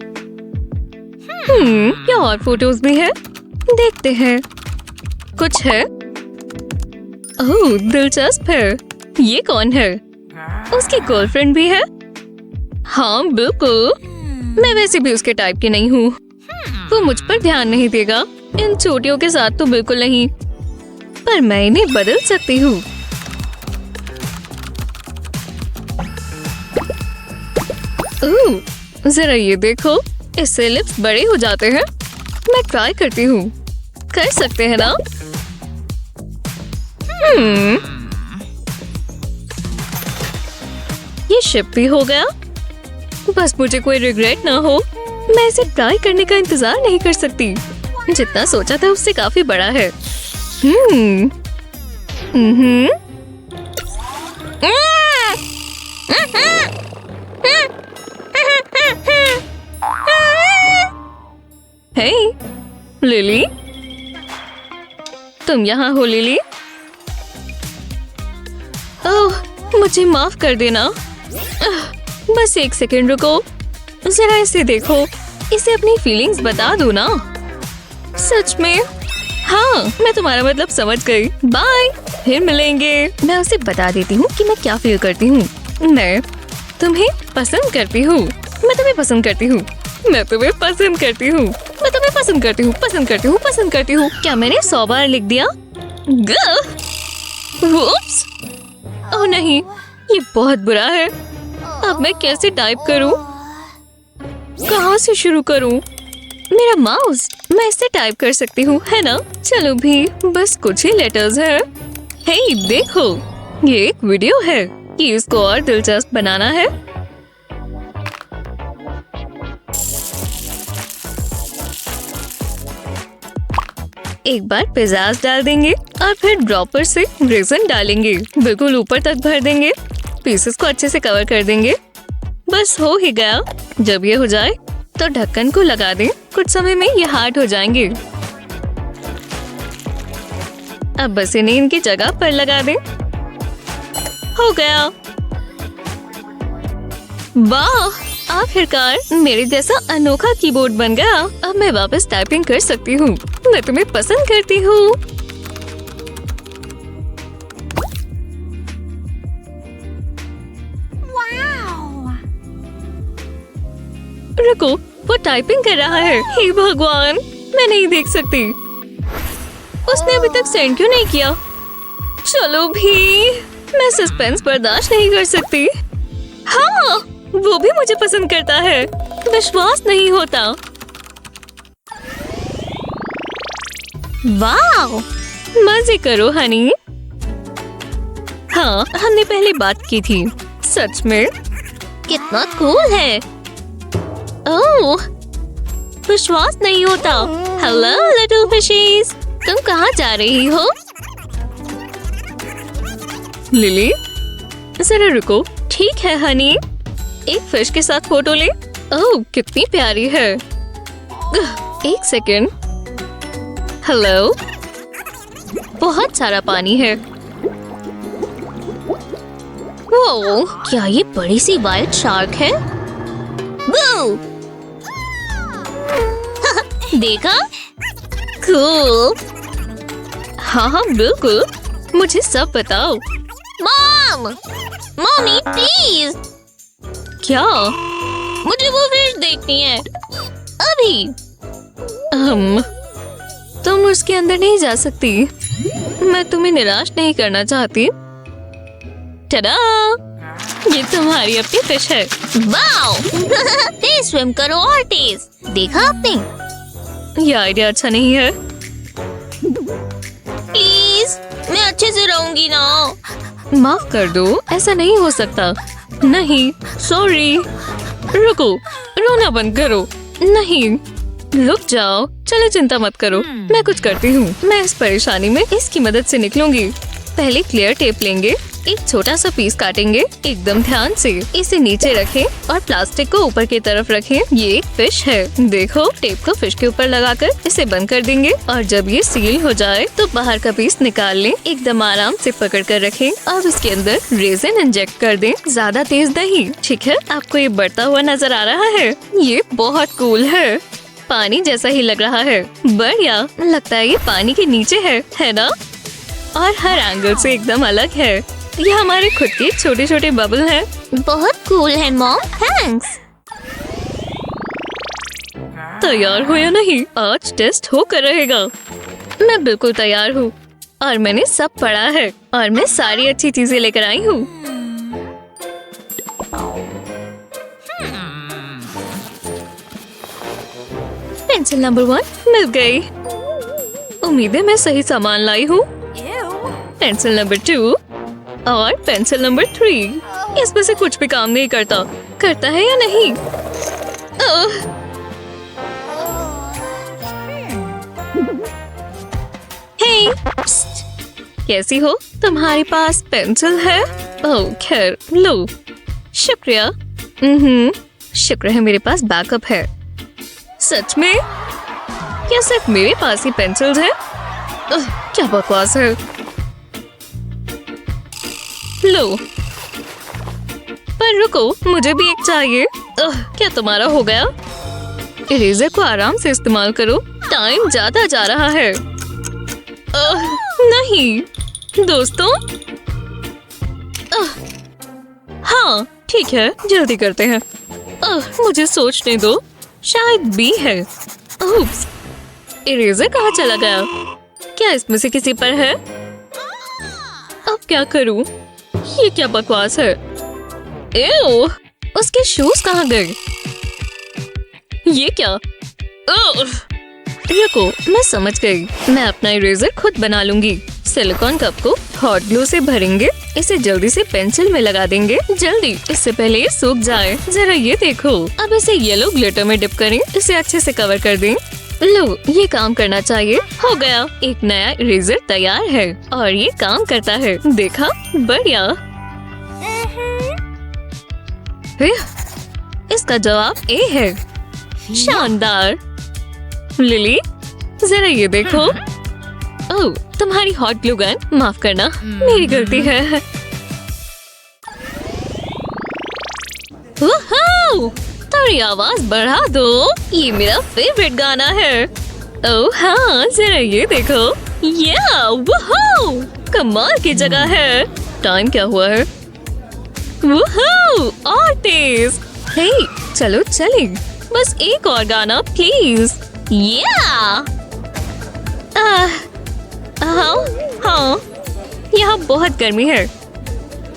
क्या और फोटोज भी है? देखते हैं। कुछ है? ओह, दिलचस्प है। ये कौन है? उसकी गर्लफ्रेंड भी है? हाँ बिल्कुल, मैं वैसे भी उसके टाइप की नहीं हूँ। वो मुझ पर ध्यान नहीं देगा। इन चोटियों के साथ तो बिल्कुल नहीं, पर मैं इन्हें बदल सकती हूँ। ओह, जरा ये देखो, इससे लिप्स बड़े हो जाते हैं। मैं ट्राई करती हूँ। कर सकते हैं ना? ये शिप भी हो गया। बस मुझे कोई रिग्रेट ना हो। मैं इसे ट्राई करने का इंतजार नहीं कर सकती। जितना सोचा था उससे काफी बड़ा है। हे, लिली, तुम यहाँ हो लिली? ओह, मुझे माफ कर देना। बस एक सेकंड रुको, जरा इसे देखो। इसे अपनी फीलिंग्स बता दो ना। सच में? हाँ, मैं तुम्हारा मतलब समझ गई। बाय, फिर मिलेंगे। मैं उसे बता देती हूँ कि मैं क्या फील करती हूँ। मैं तुम्हें पसंद करती हूँ। मैं तुम्हें पसंद करती हूँ। मैं तुम्हें पसंद करती हूँ। मैं तुम्हें पसंद करती हूँ। पसंद करती हूँ। पसंद करती हूँ। क्या मैंने 100 बार लिख दिया? Whoops! ओह नहीं, ये बहुत बुरा है। अब मैं कैसे टाइप करूं? कहाँ से शुरू करूं? मेरा माउस, मैं इससे टाइप कर सकती हूँ, है ना? चलो भी, बस कुछ ही लेटर्स है। हे, देखो, ये एक वीडियो है कि इसको और दिलचस्प बनाना है। एक बार पिज़्ज़ाज़ डाल देंगे और फिर ड्रॉपर से रेज़न डालेंगे। बिल्कुल ऊपर तक भर देंगे। पीसेस को अच्छे से कवर कर देंगे। बस हो ही गया। जब ये हो जाए तो ढक्कन को लगा दें। कुछ समय में ये हार्ड हो जाएंगे। अब बस इन्हें इनकी जगह पर लगा दें। हो गया। वाह, आखिरकार मेरे जैसा अनोखा कीबोर्ड बन गया। अब मैं वापस टाइपिंग कर सकती हूँ। मैं तुम्हें पसंद करती हूँ। रुको, वो टाइपिंग कर रहा है। हे भगवान, मैं नहीं देख सकती। उसने अभी तक सेंड क्यों नहीं किया? चलो भी, मैं सस्पेंस बर्दाश्त नहीं कर सकती। हाँ, वो भी मुझे पसंद करता है। विश्वास नहीं होता। वाह, मजे करो हनी। हाँ, हमने पहले बात की थी। सच में कितना कूल है। ओह, विश्वास नहीं होता। हेलो लिटिल फिशीज, तुम कहाँ जा रही हो? लिली, जरा रुको। ठीक है हनी, एक फिश के साथ फोटो ले। ओह, कितनी प्यारी है। एक सेकेंड। हेलो, बहुत सारा पानी है। वो क्या ये बड़ी सी वाइल्ड शार्क है? वो देखा? कूल। हाँ हाँ बिल्कुल, मुझे सब बताओ। Mom, mummy please. क्या? मुझे वो फिश देखनी है अभी। तुम उसके अंदर नहीं जा सकती। मैं तुम्हें निराश नहीं करना चाहती। टडा, ये तुम्हारी अपनी फिश है। वाओ, तेज स्विम करो और तेज। देखा आपने? ये आइडिया अच्छा नहीं है। प्लीज, मैं अच्छे से रहूंगी ना। माफ कर दो, ऐसा नहीं हो सकता। नहीं, सॉरी। रुको, रोना बंद करो। नहीं, रुक जाओ। चलो चिंता मत करो, मैं कुछ करती हूँ। मैं इस परेशानी में इसकी मदद से निकलूंगी। पहले क्लियर टेप लेंगे एक छोटा सा पीस काटेंगे एकदम ध्यान से। इसे नीचे रखें और प्लास्टिक को ऊपर की तरफ रखें। ये एक फिश है। देखो, टेप को फिश के ऊपर लगाकर इसे बंद कर देंगे और जब ये सील हो जाए तो बाहर का पीस निकाल लें। एकदम आराम से पकड़ कर रखें। अब इसके अंदर रेजिन इंजेक्ट कर दें, ज्यादा तेज नहीं। ठीक है, आपको ये बढ़ता हुआ नजर आ रहा है? ये बहुत कूल है, पानी जैसा ही लग रहा है। बढ़िया, लगता है ये पानी के नीचे है ना? और हर एंगल से एकदम अलग है। ये हमारे खुद के छोटे छोटे बबल हैं। बहुत कूल है मॉम, थैंक्स। तैयार हो या नहीं? आज टेस्ट होकर रहेगा। मैं बिल्कुल तैयार हूँ और मैंने सब पढ़ा है और मैं सारी अच्छी चीजें लेकर आई हूँ। पेंसिल नंबर 1 मिल गई। उम्मीद है मैं सही सामान लाई हूँ। पेंसिल नंबर 2 और पेंसिल नंबर 3। इसमें से कुछ भी काम नहीं करता है या नहीं? हे, कैसी हो? तुम्हारे पास पेंसिल है? ओह खैर, लो। शुक्रिया। शुक्र है मेरे पास बैकअप है। सच में? क्या सिर्फ मेरे पास ही पेंसिल्स हैं? क्या बकवास है। लो, पर रुको, मुझे भी एक चाहिए। क्या तुम्हारा हो गया? इरेजर को आराम से इस्तेमाल करो, टाइम ज्यादा जा रहा है। नहीं दोस्तों। हाँ ठीक है, जल्दी करते हैं। मुझे सोचने दो, शायद बी है। उप्स, इरेजर कहाँ चला गया? क्या इसमें से किसी पर है? अब क्या करूं? ये क्या बकवास है? एओ, उसके शूज कहाँ गए? ये क्या? रुको, मैं समझ गई। मैं अपना इरेजर खुद बना लूंगी। सिलिकॉन कप को हॉट ग्लू से भरेंगे। इसे जल्दी से पेंसिल में लगा देंगे। जल्दी, इससे पहले ये सूख जाए। जरा ये देखो। अब इसे येलो ग्लिटर में डिप करें। इसे अच्छे से कवर कर दें। लो, ये काम करना चाहिए। हो गया, एक नया इरेजर तैयार है और ये काम करता है। देखा? बढ़िया। इसका जवाब ए है। शानदार। लिली, जरा ये देखो। ओह, तुम्हारी हॉट ग्लू गन, माफ करना, मेरी गलती है। थोड़ी आवाज बढ़ा दो, ये मेरा फेवरेट गाना है। ओह हाँ, जरा ये देखो। वुहू, कमाल की जगह है। टाइम क्या हुआ है? वुहू, और तेज। हे, चलो चले, बस एक और गाना प्लीज। हाँ, यहाँ बहुत गर्मी है।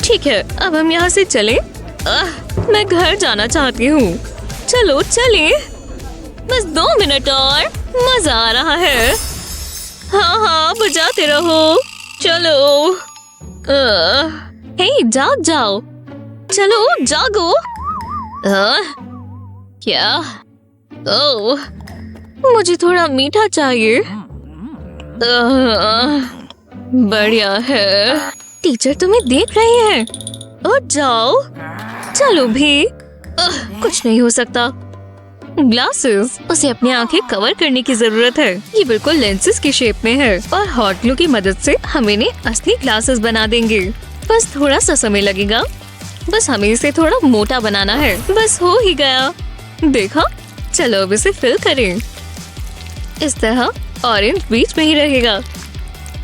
ठीक है, अब हम यहाँ से चलें। मैं घर जाना चाहती हूँ। चलो चले, बस 2 मिनट और। मजा आ रहा है। हाँ, बजाते रहो। चलो। हे, जाओ। चलो, जागो। क्या? ओह, मुझे थोड़ा मीठा चाहिए। बढ़िया है। टीचर तुम्हें देख रही है। और जाओ। चलो भी। कुछ नहीं हो सकता। ग्लासेस, उसे अपनी आंखें कवर करने की जरूरत है। ये बिल्कुल लेंसेज की शेप में है और हॉट ग्लू की मदद से हम इन्हें असली ग्लासेस बना देंगे। बस थोड़ा सा समय लगेगा। बस हमें इसे थोड़ा मोटा बनाना है। बस हो ही गया। देखा? चलो अब इसे फिल करें। इस तरह ऑरेंज बीच में ही रहेगा।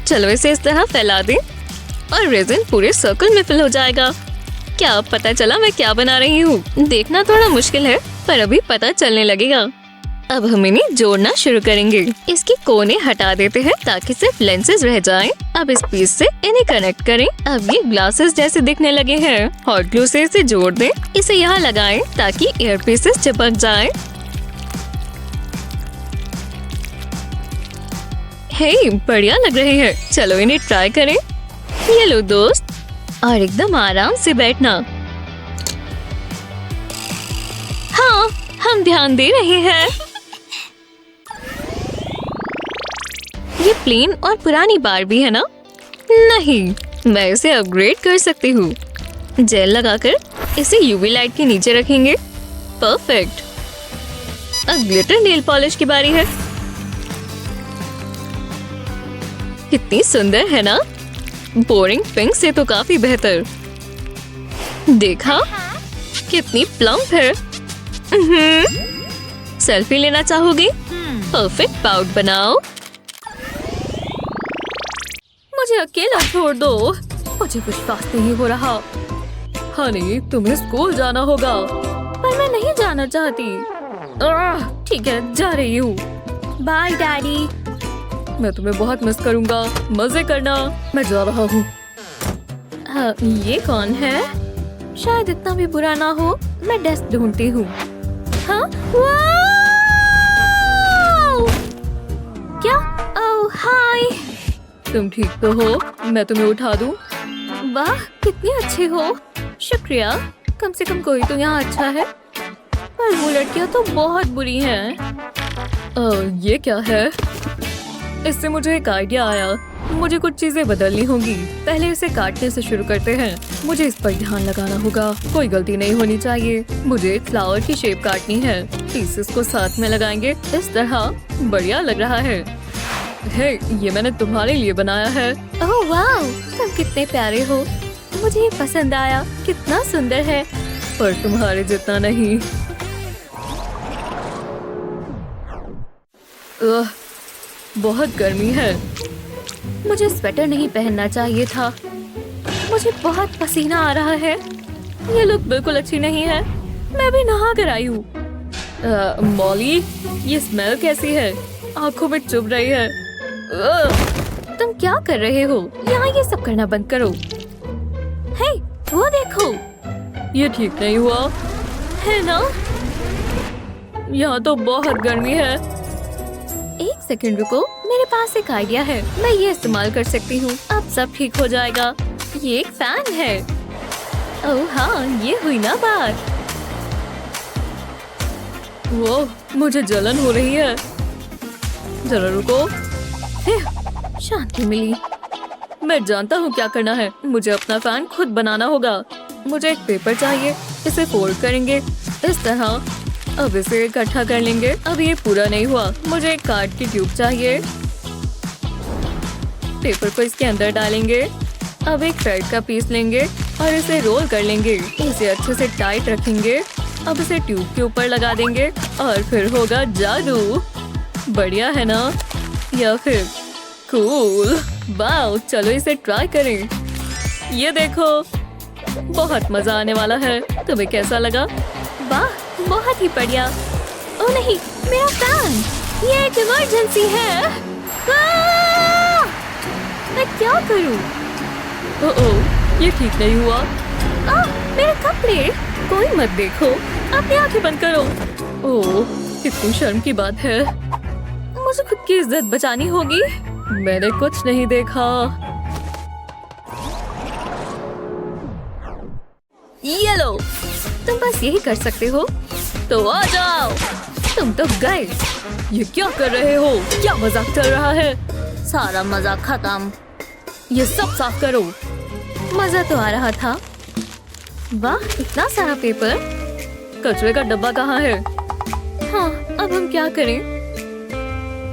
चलो इसे इस तरह फैला दें और रेजिन पूरे सर्कल में फिल हो जाएगा। क्या अब पता चला मैं क्या बना रही हूँ? देखना थोड़ा मुश्किल है, पर अभी पता चलने लगेगा। अब हम इन्हें जोड़ना शुरू करेंगे। इसके कोने हटा देते हैं ताकि सिर्फ लेंसेज रह जाएं। अब इस पीस से इन्हें कनेक्ट करें। अब ये ग्लासेस जैसे दिखने लगे हैं। हॉट ग्लू से इसे जोड़ दें। इसे यहाँ लगाएं ताकि एयर पीसेस चिपक जाएं। हे, बढ़िया लग रहे हैं। चलो इन्हें ट्राई करें। ये लो दोस्त, और एकदम आराम से बैठना। हाँ, हम ध्यान दे रहे हैं। ये प्लेन और पुरानी बारबी है ना? नहीं, मैं इसे अपग्रेड कर सकती हूँ। जेल लगाकर इसे यूवी लाइट के नीचे रखेंगे। परफेक्ट। अब ग्लिटर नेल पॉलिश की बारी है। कितनी सुंदर है ना? बोरिंग पिंक से तो काफी बेहतर। देखा कितनी प्लम्प है। सेल्फी लेना चाहोगी? परफेक्ट पाउट बनाओ। मुझे अकेला छोड़ दो, मुझे विश्वास नहीं हो रहा। हनी, तुम्हें स्कूल जाना होगा। पर मैं नहीं जाना चाहती। ठीक है, जा रही हूँ। Bye daddy. मैं तुम्हें बहुत मिस करूंगा। मजे करना। मैं जा रहा हूँ। ये कौन है? शायद इतना भी बुरा ना हो। मैं डेस्क ढूंढती हूँ। हाँ? वाव! क्या? ओह हाय। तुम ठीक तो हो? मैं तुम्हें उठा दूँ? वाह, कितनी अच्छे हो। शुक्रिया। कम से कम कोई तो यहाँ अच्छा है। पर वो लड़कियाँ तो बहुत बुरी हैं। ये क्या है? इससे मुझे एक आइडिया आया। मुझे कुछ चीजें बदलनी होंगी। पहले इसे काटने से शुरू करते हैं। मुझे इस पर ध्यान लगाना होगा। कोई गलती नहीं होनी चाहिए। मुझे एक फ्लावर की शेप काटनी है। पीसेस को साथ में लगाएंगे इस तरह। बढ़िया लग रहा है। हे, ये मैंने तुम्हारे लिए बनाया है। ओह वाह, तुम कितने प्यारे हो। मुझे ये पसंद आया। कितना सुंदर है। पर तुम्हारे जितना नहीं। बहुत गर्मी है। मुझे स्वेटर नहीं पहनना चाहिए था। मुझे बहुत पसीना आ रहा है। ये लुक बिल्कुल अच्छी नहीं है। मैं भी नहा कर आई हूँ। मॉली, ये स्मेल कैसी है? आंखों में चुभ रही है। तुम क्या कर रहे हो? यहाँ ये सब करना बंद करो। हे, वो देखो। ये ठीक नहीं हुआ है ना? यहाँ तो बहुत गर्मी है। एक सेकंड रुको, मेरे पास एक आइडिया है। मैं ये इस्तेमाल कर सकती हूँ। अब सब ठीक हो जाएगा। ये एक फैन है। ओह हाँ, ये हुई ना बात। वो, मुझे जलन हो रही है। जरा रुको। शांति मिली। मैं जानता हूँ क्या करना है। मुझे अपना फैन खुद बनाना होगा। मुझे एक पेपर चाहिए। इसे फोल्ड करेंगे इस तरह। अब इसे इकट्ठा कर लेंगे। अब ये पूरा नहीं हुआ। मुझे एक कार्ड की ट्यूब चाहिए। पेपर को इसके अंदर डालेंगे। अब एक थ्रेड का पीस लेंगे और इसे रोल कर लेंगे। इसे अच्छे से टाइट रखेंगे। अब इसे ट्यूब के ऊपर लगा देंगे और फिर होगा जादू। बढ़िया है ना? या फिर कूल। वाओ, चलो इसे ट्राई करें। ये देखो, बहुत मजा आने वाला है। तुम्हें कैसा लगा? वाह, बहुत ही बढ़िया। ओ नहीं, मेरा फैन। ये एक इमरजेंसी है। मैं क्या करूं? ओह, ये ठीक नहीं हुआ। मेरे कपड़े। कोई मत देखो। अपनी आंखें बंद करो। ओह, कितनी शर्म की बात है। मुझे खुद की इज्जत बचानी होगी। मैंने कुछ नहीं देखा। ये लो, तुम बस यही कर सकते हो। तो आ जाओ। तुम तो गए। ये क्या कर रहे हो? क्या मजाक चल रहा है? सारा मजाक खत्म। ये सब साफ करो। मजा तो आ रहा था। वाह, इतना सारा पेपर। कचरे का डब्बा कहाँ है? हाँ, अब हम क्या करें?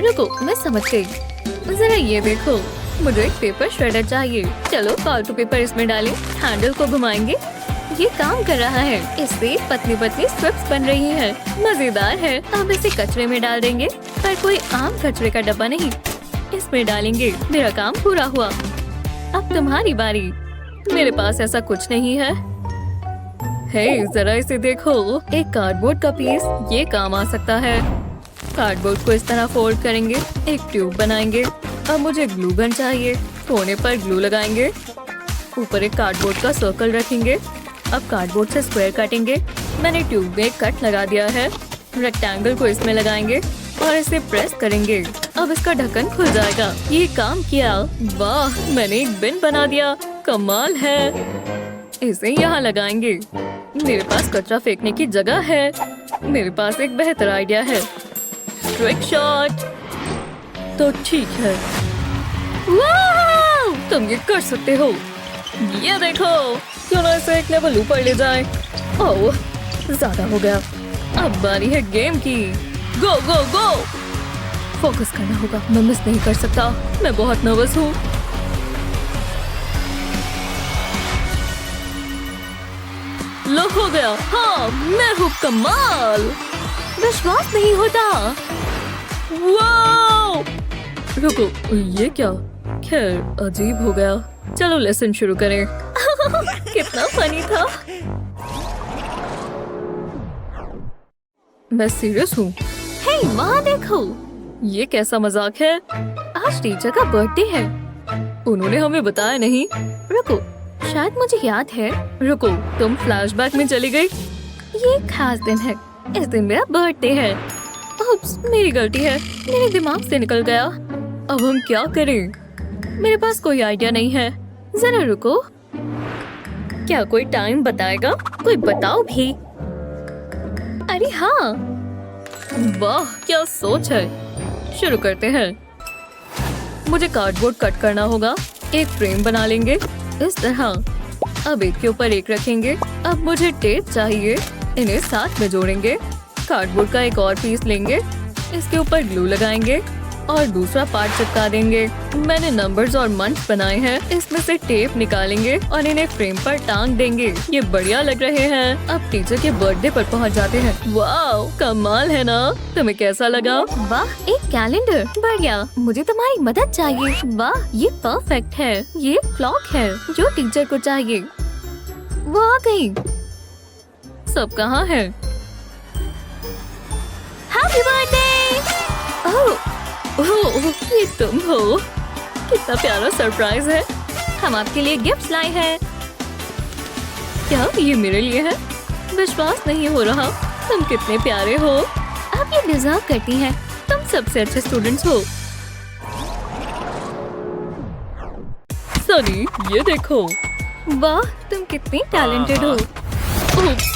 रुको, मैं समझ गई। जरा ये देखो, मुझे एक पेपर श्रेडर चाहिए। चलो फालतू पेपर इसमें डालें। हैंडल को घुमाएंगे। ये काम कर रहा है। इससे पतली पतली स्ट्रिप्स बन रही हैं। मजेदार है। अब इसे कचरे में डाल देंगे, पर कोई आम कचरे का डब्बा नहीं। इसमें डालेंगे। मेरा काम पूरा हुआ। अब तुम्हारी बारी। मेरे पास ऐसा कुछ नहीं है। हे, जरा इसे देखो। एक कार्डबोर्ड का पीस। ये काम आ सकता है। कार्डबोर्ड को इस तरह फोल्ड करेंगे। एक ट्यूब बनाएंगे। अब मुझे ग्लू गन चाहिए। कोने पर ग्लू लगाएंगे। ऊपर एक कार्डबोर्ड का सर्कल रखेंगे। अब कार्डबोर्ड से स्क्वायर काटेंगे। मैंने ट्यूब में कट लगा दिया है। रेक्टेंगल को इसमें लगाएंगे और इसे प्रेस करेंगे। अब इसका ढक्कन खुल जाएगा। ये काम किया। वाह, मैंने एक बिन बना दिया। कमाल है। इसे यहाँ लगाएंगे। मेरे पास कचरा फेंकने की जगह है। मेरे पास एक बेहतर आइडिया है। Trick shot. तो ठीक है। वाह, तुम ये कर सकते हो। ये देखो, क्यों ना इसे एक लेवल ऊपर ले जाए। ओह, ज्यादा हो गया। अब बारी है गेम की। गो गो गो। फोकस करना होगा, मैं मिस नहीं कर सकता। मैं बहुत नर्वस हूँ। लो हो गया। हाँ, मैं हूँ कमाल। विश्वास नहीं होता। वाओ! रुको, ये क्या? खैर, अजीब हो गया। चलो लेसन शुरू करें। कितना फनी था। मैं सीरियस हूँ। हे वहाँ देखो, ये कैसा मजाक है? आज टीचर का बर्थडे है। उन्होंने हमें बताया नहीं। रुको, शायद मुझे याद है। रुको, तुम फ्लैशबैक में चली गई। ये एक खास दिन है। इस दिन मेरा बर्थडे है। उप्स, मेरी गलती है। मेरे दिमाग से निकल गया। अब हम क्या करें? मेरे पास कोई आइडिया नहीं है। जरा रुको, क्या कोई टाइम बताएगा? कोई बताओ भी। अरे हाँ, वाह, क्या सोच है। शुरू करते हैं। मुझे कार्डबोर्ड कट करना होगा। एक फ्रेम बना लेंगे इस तरह। अब एक के ऊपर एक रखेंगे। अब मुझे टेप चाहिए। इन्हें साथ में जोड़ेंगे। कार्डबोर्ड का एक और पीस लेंगे। इसके ऊपर ग्लू लगाएंगे और दूसरा पार्ट चिपका देंगे। मैंने नंबर्स और मंथ बनाए हैं। इसमें से टेप निकालेंगे और इन्हें फ्रेम पर टांग देंगे। ये बढ़िया लग रहे हैं। अब टीचर के बर्थडे पर पहुंच जाते हैं। वाओ, कमाल है ना? तुम्हें कैसा लगा? वाह, एक कैलेंडर। बढ़िया, मुझे तुम्हारी मदद चाहिए। वाह, ये परफेक्ट है। ये क्लॉक है जो टीचर को चाहिए। वो आ गई। सब कहाँ है? Happy birthday. ओह, ये तुम हो। कितना प्यारा सरप्राइज है। हम आपके लिए गिफ्ट्स लाए हैं। क्या ये मेरे लिए है? विश्वास नहीं हो रहा। तुम कितने प्यारे हो। आप ये डिजर्व करती हैं। तुम सबसे अच्छे स्टूडेंट्स हो। सनी, ये देखो। वाह, तुम कितनी टैलेंटेड हो। उप्स,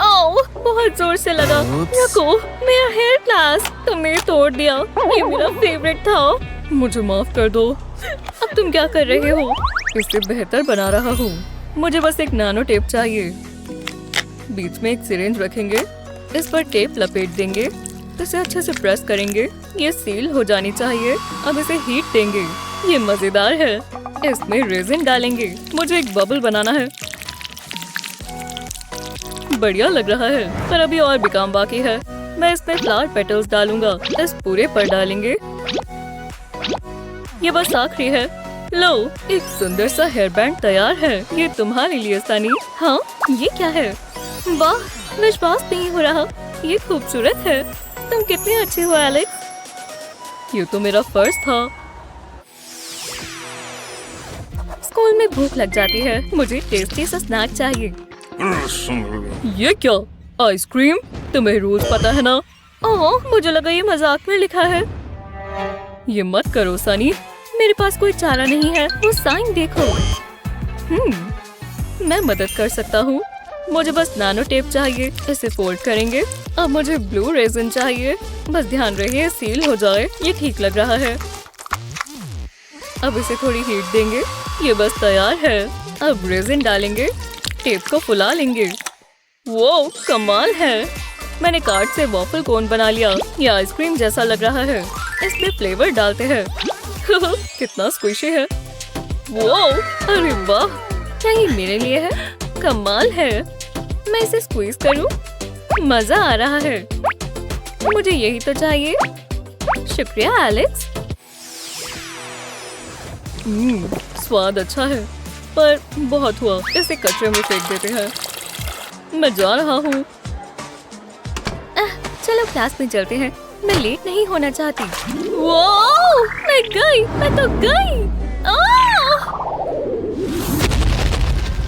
ओह, बहुत जोर से लगा। रुको, मेरा हेयर क्लास। तुमने तोड़ दिया। ये मेरा फेवरेट था। मुझे माफ कर दो। अब तुम क्या कर रहे हो? इसे बेहतर बना रहा हूँ। मुझे बस एक नानो टेप चाहिए। बीच में एक सिरिंज रखेंगे। इस पर टेप लपेट देंगे। इसे अच्छे से प्रेस करेंगे। ये सील हो जानी चाहिए। अब इसे हीट देंगे। ये मजेदार है। इसमें रेजिन डालेंगे। मुझे एक बबल बनाना है। बढ़िया लग रहा है, पर अभी और भी काम बाकी है। मैं इसमें फ्लावर पेटल्स डालूंगा। इस पूरे पर डालेंगे। ये बस आखिरी है। लो, एक सुंदर सा हेयर बैंड तैयार है। ये तुम्हारे लिए सनी। हाँ, ये क्या है? वाह, विश्वास नहीं हो रहा। ये खूबसूरत है। तुम कितने अच्छे हो एलेक्स। ये तो मेरा फर्ज था। स्कूल में भूख लग जाती है। मुझे टेस्टी सा स्नैक चाहिए। ये क्या? आइसक्रीम? तुम्हें रोज पता है ना? ओह, मुझे लगा ये मजाक में लिखा है। ये मत करो सनी। मेरे पास कोई चारा नहीं है। वो साइन देखो। मैं मदद कर सकता हूँ। मुझे बस नानो टेप चाहिए। इसे फोल्ड करेंगे। अब मुझे ब्लू रेजिन चाहिए। बस ध्यान रहे सील हो जाए। ये ठीक लग रहा है। अब इसे थोड़ी हीट देंगे। ये बस तैयार है। अब रेजिन डालेंगे। टेप को फुला लेंगे। वो कमाल है। मैंने कार्ड से वॉफल कोन बना लिया। ये आइसक्रीम जैसा लग रहा है। इसमें फ्लेवर डालते हैं। कितना स्क्विशी है। वो, अरे वाह, क्या ये मेरे लिए है? कमाल है। मैं इसे स्क्वीज करूं? मजा आ रहा है। मुझे यही तो चाहिए। शुक्रिया एलेक्स। स्वाद अच्छा है, पर बहुत हुआ। इसे कचरे में फेंक देते हैं। मैं जा रहा हूँ। चलो क्लास में चलते हैं। मैं लेट नहीं होना चाहती। वाओ, मैं गई। मैं तो गई।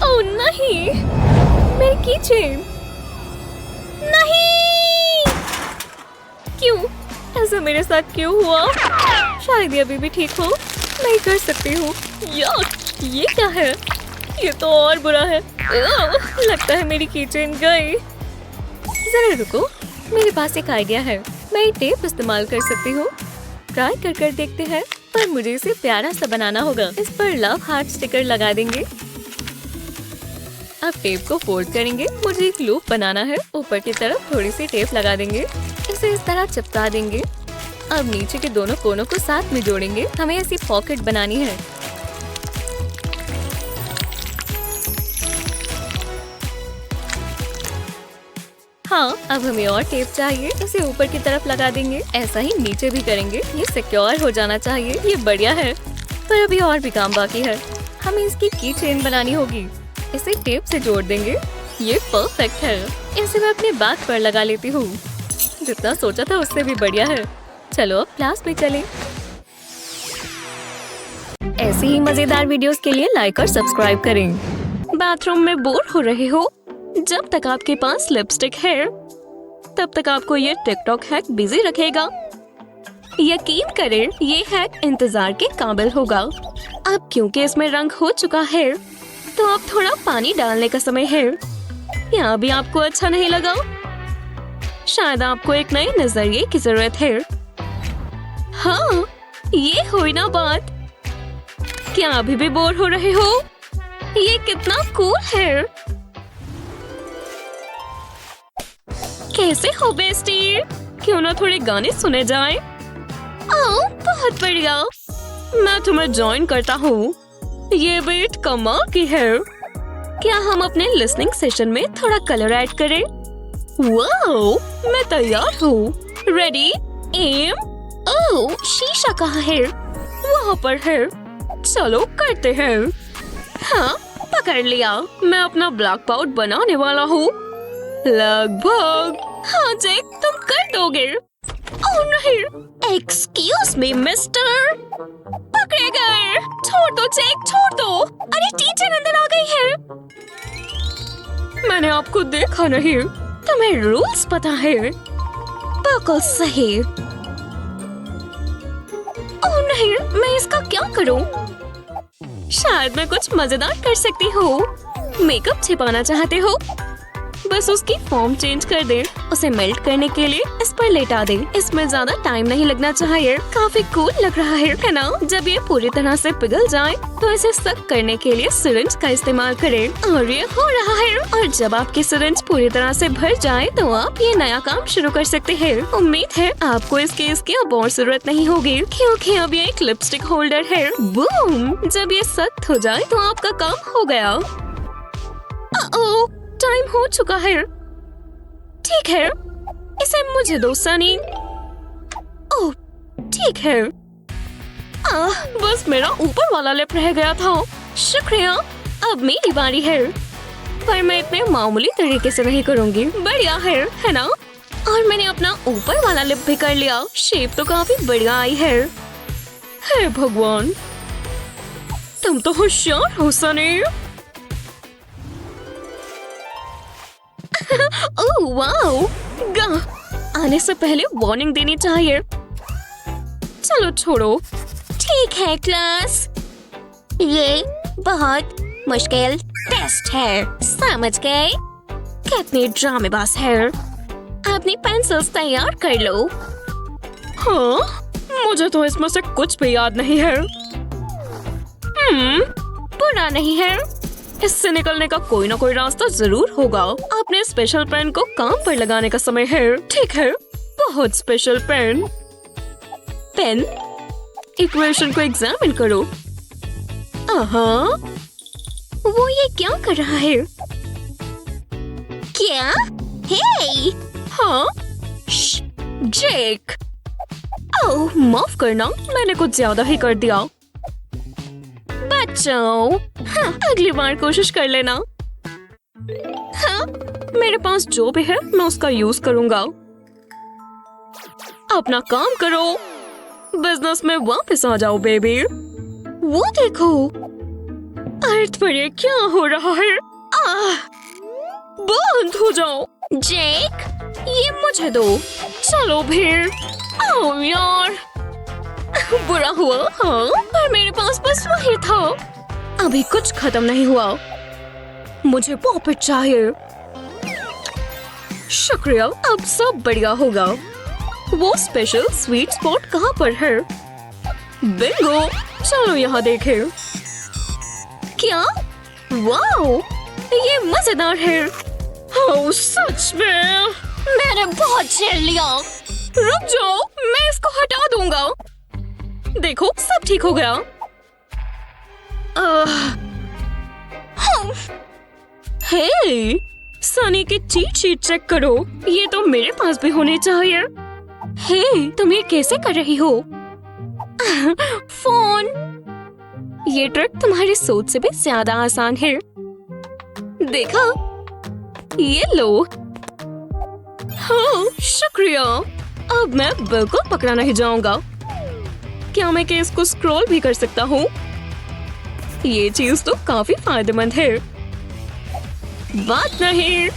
ओह नहीं, मेरी कीचेन। नहीं, क्यों? ऐसा मेरे साथ क्यों हुआ? शायद ये अभी भी ठीक हो। मैं कर सकती हूँ। यार, ये क्या है? ये तो और बुरा है। लगता है मेरी कीचेन गई। जरा रुको, मेरे पास एक आइडिया है। मैं टेप इस्तेमाल कर सकती हूँ। ट्राई कर देखते हैं, पर मुझे इसे प्यारा सा बनाना होगा। इस पर लव हार्ट स्टिकर लगा देंगे। अब टेप को फोल्ड करेंगे। मुझे एक लूप बनाना है। ऊपर की तरफ थोड़ी सी टेप लगा देंगे। इसे इस तरह चिपका देंगे। अब नीचे के दोनों कोनों को साथ में जोड़ेंगे। हमें ऐसी पॉकेट बनानी है। हाँ, अब हमें और टेप चाहिए। इसे ऊपर की तरफ लगा देंगे। ऐसा ही नीचे भी करेंगे। ये सिक्योर हो जाना चाहिए। ये बढ़िया है, पर अभी और भी काम बाकी है। हमें इसकी की चेन बनानी होगी। इसे टेप से जोड़ देंगे। ये परफेक्ट है। इसे मैं अपने बैग पर लगा लेती हूँ। जितना सोचा था उससे भी बढ़िया है। चलो अब क्लास में चलें। ऐसी ही मजेदार वीडियोस के लिए लाइक और सब्सक्राइब करें। बाथरूम में बोर हो रहे हो? जब तक आपके पास लिपस्टिक है तब तक आपको ये टिकटॉक हैक बिजी रखेगा। यकीन करें, ये हैक इंतजार के काबिल होगा। अब क्योंकि इसमें रंग हो चुका है तो अब थोड़ा पानी डालने का समय है। यहाँ भी आपको अच्छा नहीं लगा? शायद आपको एक नए नजरिए की जरूरत है। हाँ, ये हुई ना बात। क्या अभी भी बोर हो रहे हो? ये कितना कूल है। कैसे हो बेस्टी? क्यों ना थोड़े गाने सुने जाएं? ओह, बहुत बढ़िया। मैं तुम्हें ज्वाइन करता हूँ। ये बीट कमाल की है। क्या हम अपने लिसनिंग सेशन में थोड़ा कलर ऐड करें? वाओ, मैं तैयार हूँ। Ready, M. ओह, शीशा कहाँ है? वहाँ पर है। चलो करते हैं। हाँ, पकड़ लिया। मैं अपना ब्लैक पाउडर बनाने वाला हूँ। लगभग। हाँ जैक, तुम कर दोगे। ओह नहीं, एक्सक्यूज मी मिस्टर। पकड़े गए। छोड़ दो जैक, छोड़ दो। अरे टीचर अंदर आ गई है। मैंने आपको देखा नहीं। तुम्हें रूल्स पता है? बिल्कुल सही। ओह नहीं, मैं इसका क्या करूं? शायद मैं कुछ मजेदार कर सकती हूँ। मेकअप छिपाना चाहते हो? बस उसकी फॉर्म चेंज कर दे। उसे मेल्ट करने के लिए इस पर लेटा दे। इसमें ज्यादा टाइम नहीं लगना चाहिए। काफी कूल लग रहा है ना? जब ये पूरी तरह से पिघल जाए तो इसे सक करने के लिए सिरिंज का इस्तेमाल करें। और ये हो रहा है। और जब आपकी सिरिंज पूरी तरह से भर जाए तो आप ये नया काम शुरू कर सकते हैं। उम्मीद है आपको इसकी अब और जरूरत नहीं होगी, क्योंकि अब ये एक लिपस्टिक होल्डर है। बूम! जब ये सख्त हो जाए तो आपका काम हो गया। टाइम हो चुका है। ठीक है, इसे मुझे दो सनी। ओह, ठीक है। बस मेरा ऊपर वाला लिप रह गया था। शुक्रिया। अब मेरी बारी है, पर मैं इतने मामूली तरीके से नहीं करूंगी। बढ़िया है ना? और मैंने अपना ऊपर वाला लिप भी कर लिया। शेप तो काफी बढ़िया आई है। हे भगवान, तुम तो होशियार हो सनी। ओह वाओ, आने से पहले वार्निंग देनी चाहिए। चलो छोड़ो। ठीक है क्लास, ये बहुत मुश्किल टेस्ट है। समझ गए? कितनी ड्रामेबाज है। अपनी पेंसिल्स तैयार कर लो। हाँ, मुझे तो इसमें से कुछ भी याद नहीं है। बुरा नहीं है। इससे निकलने का कोई ना कोई रास्ता जरूर होगा। अपने स्पेशल पेन को काम पर लगाने का समय है। ठीक है, बहुत स्पेशल पेन। इक्वेशन को एग्जामिन करो। वो ये क्या कर रहा है? क्या? हे! हाँ? जेक! ओह, माफ करना, मैंने कुछ ज्यादा ही कर दिया। बचाओ। हाँ, अगली बार कोशिश कर लेना। हाँ, मेरे पास जो भी है मैं उसका यूज करूंगा। अपना काम करो। बिजनेस में वापस आ जाओ बेबी। वो देखो, अर्थ पर ये क्या हो रहा है? बंद हो जाओ। जेक, ये मुझे दो। चलो फिर। ओह यार, बुरा हुआ। हाँ, पर मेरे पास बस वही था। अभी कुछ खत्म नहीं हुआ। मुझे वापस चाहिए। शुक्रिया, अब सब बढ़िया होगा। वो स्पेशल स्वीट स्पॉट कहाँ पर है? बिंगो, चलो यहाँ देखें। क्या? वाओ, ये मजेदार है। ओह सच में? मैंने बहुत झेल लिया। रुक जाओ, मैं इसको हटा दूंगा। देखो सब ठीक हो गया। हे, सनी की चीट शीट चेक करो। ये तो मेरे पास भी होने चाहिए। हे, तुम ये कैसे कर रही हो? फोन। ये ट्रिक तुम्हारी सोच से भी ज्यादा आसान है। देखा? ये लो। हाँ, शुक्रिया। अब मैं बिल्कुल पकड़ा नहीं जाऊंगा। क्या मैं केस को स्क्रॉल भी कर सकता हूँ? ये चीज तो काफी फायदेमंद है। बात नहीं,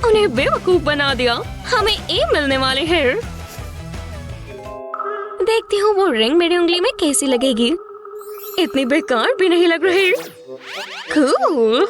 उन्हें बेवकूफ बना दिया। हमें ए मिलने वाले हैं। देखती हूँ वो रिंग मेरी उंगली में कैसी लगेगी। इतनी बेकार भी नहीं लग रही। कूल।